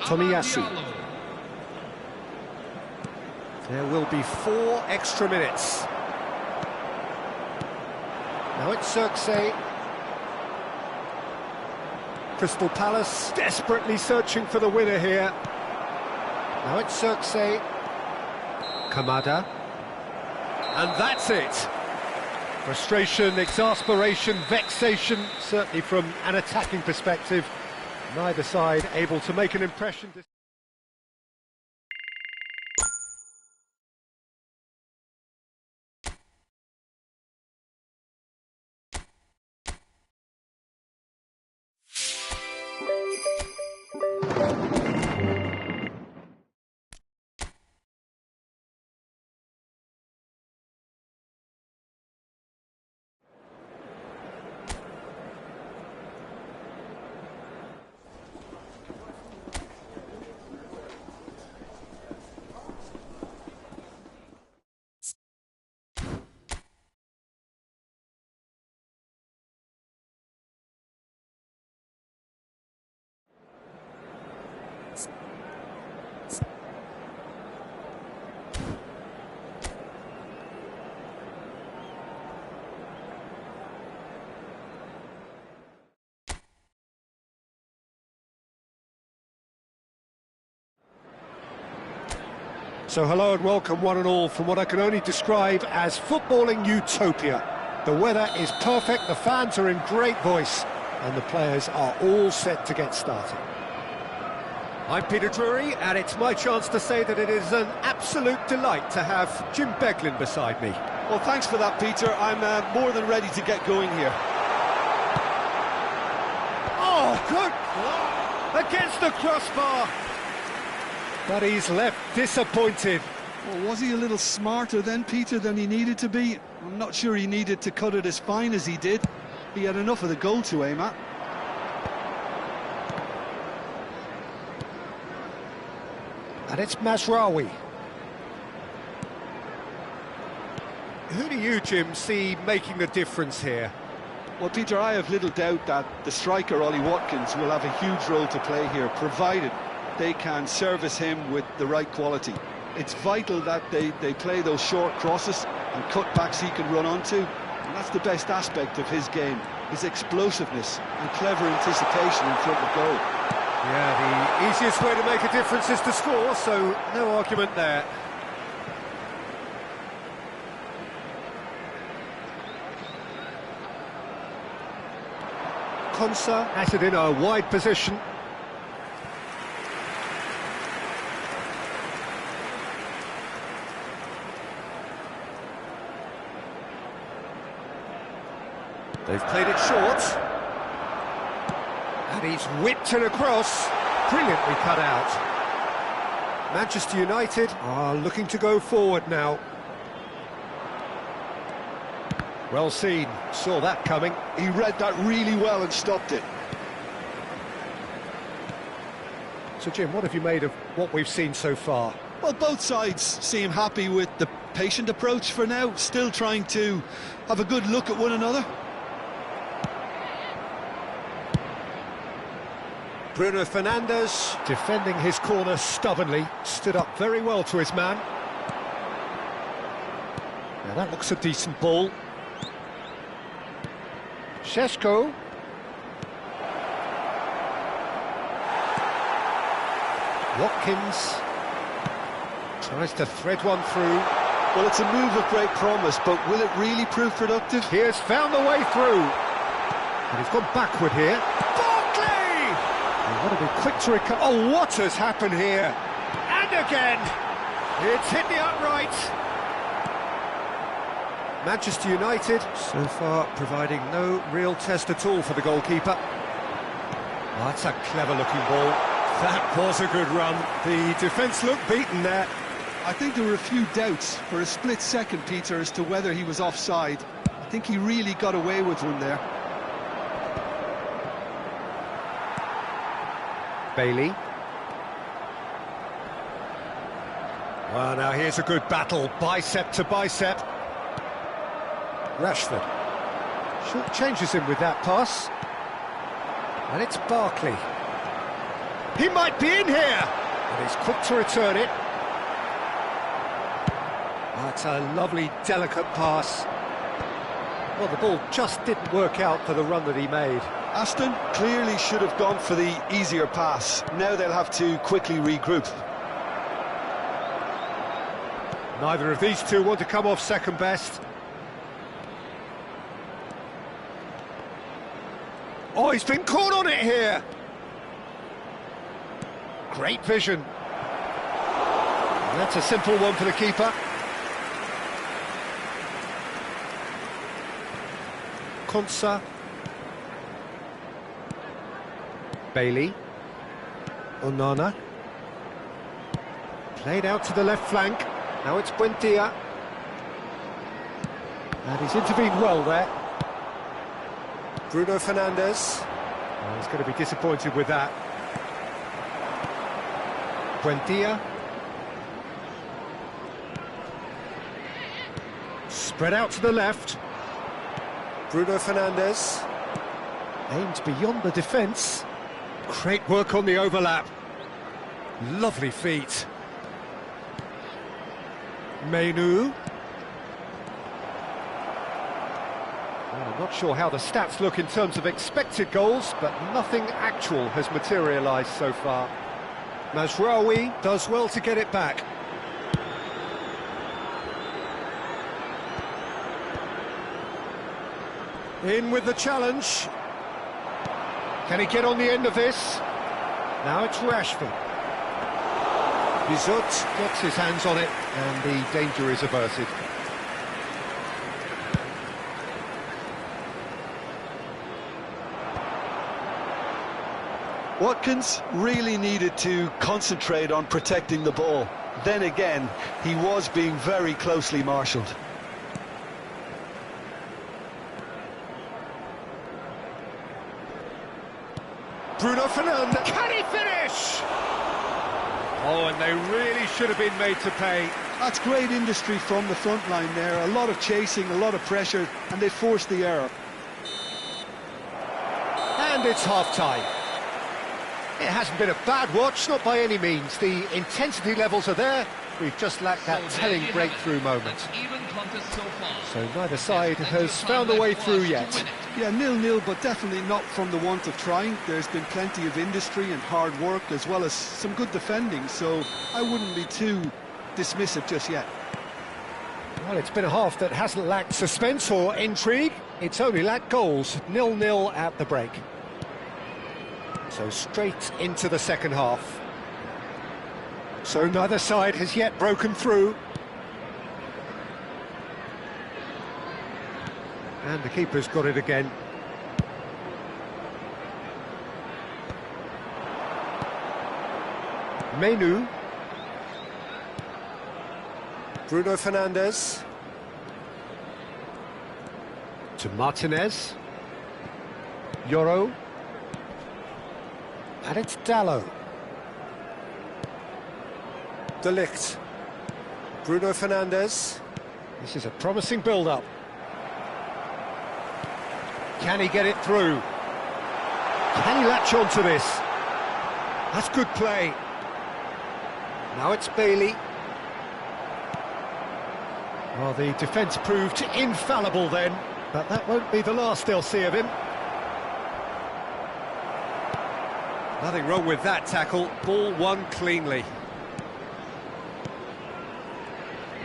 Tomiyasu. There will be 4 extra minutes. Now it's Circe. Crystal Palace desperately searching for the winner here. Now it's Circe. Kamada. And that's it. Frustration, exasperation, vexation, certainly from an attacking perspective. Neither side able to make an impression. So hello and welcome one and all from what I can only describe as footballing utopia. The weather is perfect, the fans are in great voice, and the players are all set to get started. I'm Peter Drury, and it's my chance to say that it is an absolute delight to have Jim Beglin beside me. Well, thanks for that, Peter. I'm more than ready to get going here. Oh, good! Against the crossbar! But he's left disappointed. Well, was he a little smarter then, Peter, than he needed to be? I'm not sure he needed to cut it as fine as he did. He had enough of the goal to aim at. And it's Masraoui. Who do you, Jim, see making the difference here? Well, Peter, I have little doubt that the striker, Ollie Watkins, will have a huge role to play here, provided they can service him with the right quality. It's vital that they play those short crosses and cutbacks he can run onto, and that's the best aspect of his game, his explosiveness and clever anticipation in front of goal. Yeah, the easiest way to make a difference is to score, so no argument there. Konsa has it in a wide position. They've played it short. And he's whipped it across. Brilliantly cut out. Manchester United are looking to go forward now. Well seen. Saw that coming. He read that really well and stopped it. So, Jim, what have you made of what we've seen so far? Well, both sides seem happy with the patient approach for now, still trying to have a good look at one another. Bruno Fernandes, defending his corner stubbornly, stood up very well to his man. Now that looks a decent ball. Šeško. Watkins tries to thread one through. Well, it's a move of great promise, but will it really prove productive? He has found the way through. And he's gone backward here. Barkley! They want to be quick to recover. Oh, what has happened here? And again! It's hit the upright. Manchester United, so far, providing no real test at all for the goalkeeper. Oh, that's a clever-looking ball. That was a good run. The defence looked beaten there. I think there were a few doubts for a split second, Peter, as to whether he was offside. I think he really got away with one there. Bailey. Well, now here's a good battle, bicep to bicep. Rashford. Short changes him with that pass. And it's Barkley. He might be in here! And he's quick to return it. That's a lovely, delicate pass. Well, the ball just didn't work out for the run that he made. Aston clearly should have gone for the easier pass. Now they'll have to quickly regroup. Neither of these two want to come off second best. Oh, he's been caught on it here. Great vision. And that's a simple one for the keeper. Konsa. Bailey. Onana. Played out to the left flank. Now it's Buendia. And he's intervened well there. Bruno Fernandes. Oh, he's going to be disappointed with that. Buendia. Spread out to the left. Bruno Fernandes. Aimed beyond the defence. Great work on the overlap. Lovely feet. Menu. Well, I'm not sure how the stats look in terms of expected goals, but nothing actual has materialised so far. Mazraoui does well to get it back. In with the challenge. Can he get on the end of this? Now it's Rashford. Bizot gets his hands on it, and the danger is averted. Watkins really needed to concentrate on protecting the ball. Then again, he was being very closely marshalled. Bruno Fernandes, can he finish? Oh, and they really should have been made to pay. That's great industry from the front line there. A lot of chasing, a lot of pressure, and they forced the error. And it's half-time. It hasn't been a bad watch, not by any means. The intensity levels are there. We've just lacked that telling breakthrough moment. So neither side has found a way through yet. Yeah, 0-0, but definitely not from the want of trying. There's been plenty of industry and hard work, as well as some good defending, so I wouldn't be too dismissive just yet. Well, it's been a half that hasn't lacked suspense or intrigue. It's only lacked goals. 0-0 at the break. So straight into the second half. So neither side has yet broken through. And the keeper's got it again. Menu. Bruno Fernandes. To Martinez. Yoro. And it's Dallo. De Ligt. Bruno Fernandes. This is a promising build-up. Can he get it through? Can he latch on to this? That's good play. Now it's Bailey. Well, the defence proved infallible then, but that won't be the last they'll see of him. Nothing wrong with that tackle. Ball won cleanly.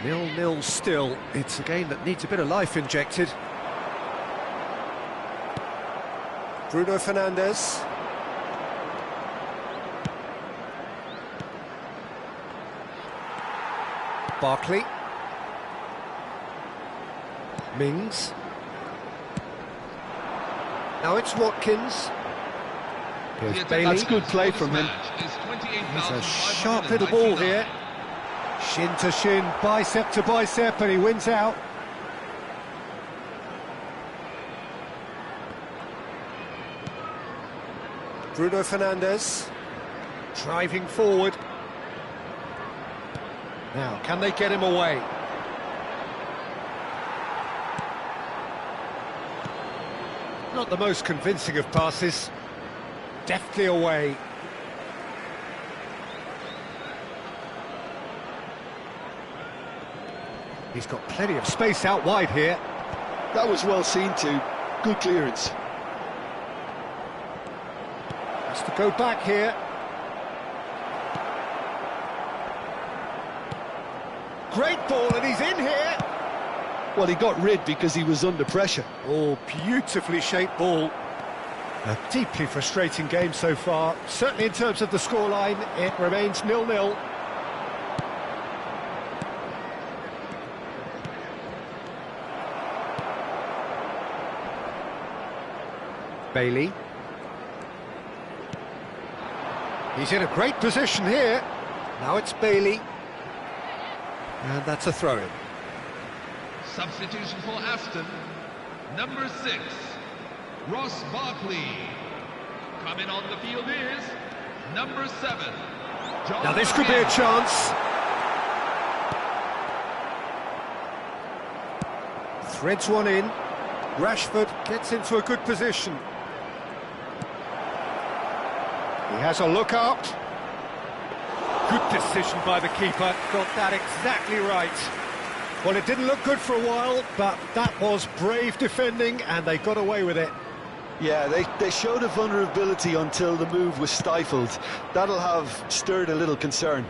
0-0 still. It's a game that needs a bit of life injected. Bruno Fernandes. Barkley. Mings. Now it's Watkins. Here's Bailey. That's good play from him. It's a sharp little ball here. Shin to shin, bicep to bicep, and he wins out. Bruno Fernandes driving forward. Now, can they get him away? Not the most convincing of passes. Deftly away. He's got plenty of space out wide here. That was well seen too. Good clearance. Has to go back here. Great ball, and he's in here. Well, he got rid because he was under pressure. Oh, beautifully shaped ball. A deeply frustrating game so far. Certainly in terms of the scoreline, it remains 0-0. Bailey. He's in a great position here. Now it's Bailey. And that's a throw-in. Substitution for Aston, number 6, Ross Barkley. Coming on the field is number 7, John. Now this could be a chance. Threads one in. Rashford gets into a good position. He has a look up. Good decision by the keeper. Got that exactly right. Well, it didn't look good for a while, but that was brave defending, and they got away with it. Yeah, they showed a vulnerability until the move was stifled. That'll have stirred a little concern.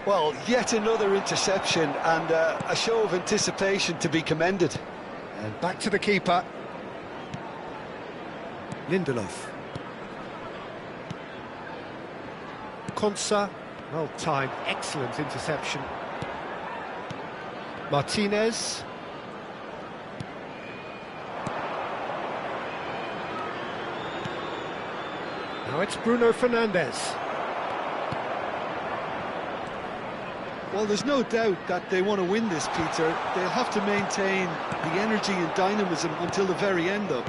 Well, yet another interception, and a show of anticipation to be commended. And back to the keeper. Lindelof. Konsa, well timed, excellent interception. Martinez. Now it's Bruno Fernandes. Well, there's no doubt that they want to win this, Peter. They'll have to maintain the energy and dynamism until the very end, though.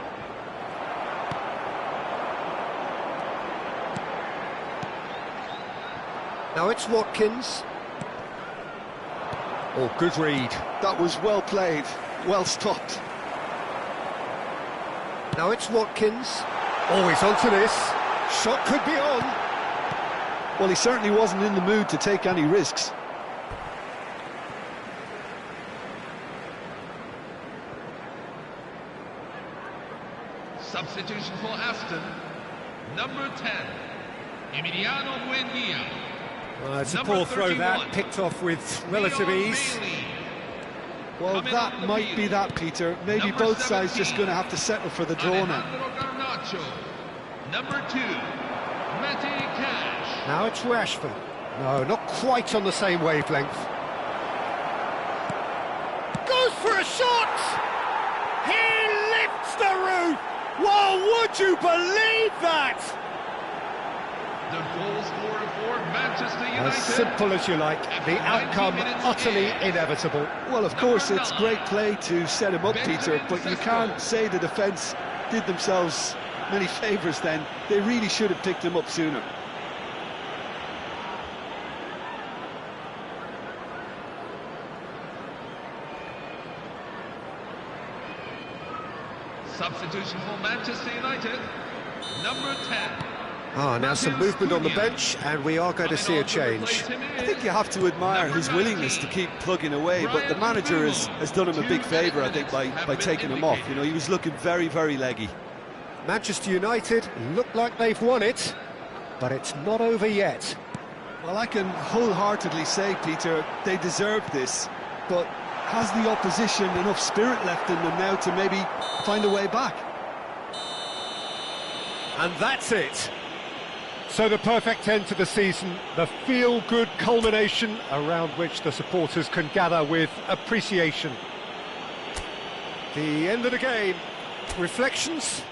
Now it's Watkins. Oh, good read. That was well played, well stopped. Now it's Watkins. Oh, he's onto this. Shot could be on. Well, he certainly wasn't in the mood to take any risks. Substitution for Aston, number 10, Emiliano Buendia. Well, it's a poor throw that, picked off with relative ease. Well, that might be that, Peter. Maybe both sides just going to have to settle for the draw now. Number 2, Matty Cash. Now it's Rashford. No, not quite on the same wavelength. Goes for a shot! He lifts the roof! Well, would you believe that? The goal scorer for Manchester United. As simple as you like, the outcome utterly inevitable. Well, of course, it's great play to set him up, Peter, but you can't say the defence did themselves many favours then. They really should have picked him up sooner. Substitution for Manchester United, number 10, Now some movement on the bench, and we are going to see a change. I think you have to admire his willingness to keep plugging away, but the manager has done him a big favour, I think, by taking him off. You know, he was looking very, very leggy. Manchester United look like they've won it, but it's not over yet. Well, I can wholeheartedly say, Peter, they deserved this, but has the opposition enough spirit left in them now to maybe find a way back? And that's it. So the perfect end to the season, the feel-good culmination around which the supporters can gather with appreciation. The end of the game. Reflections?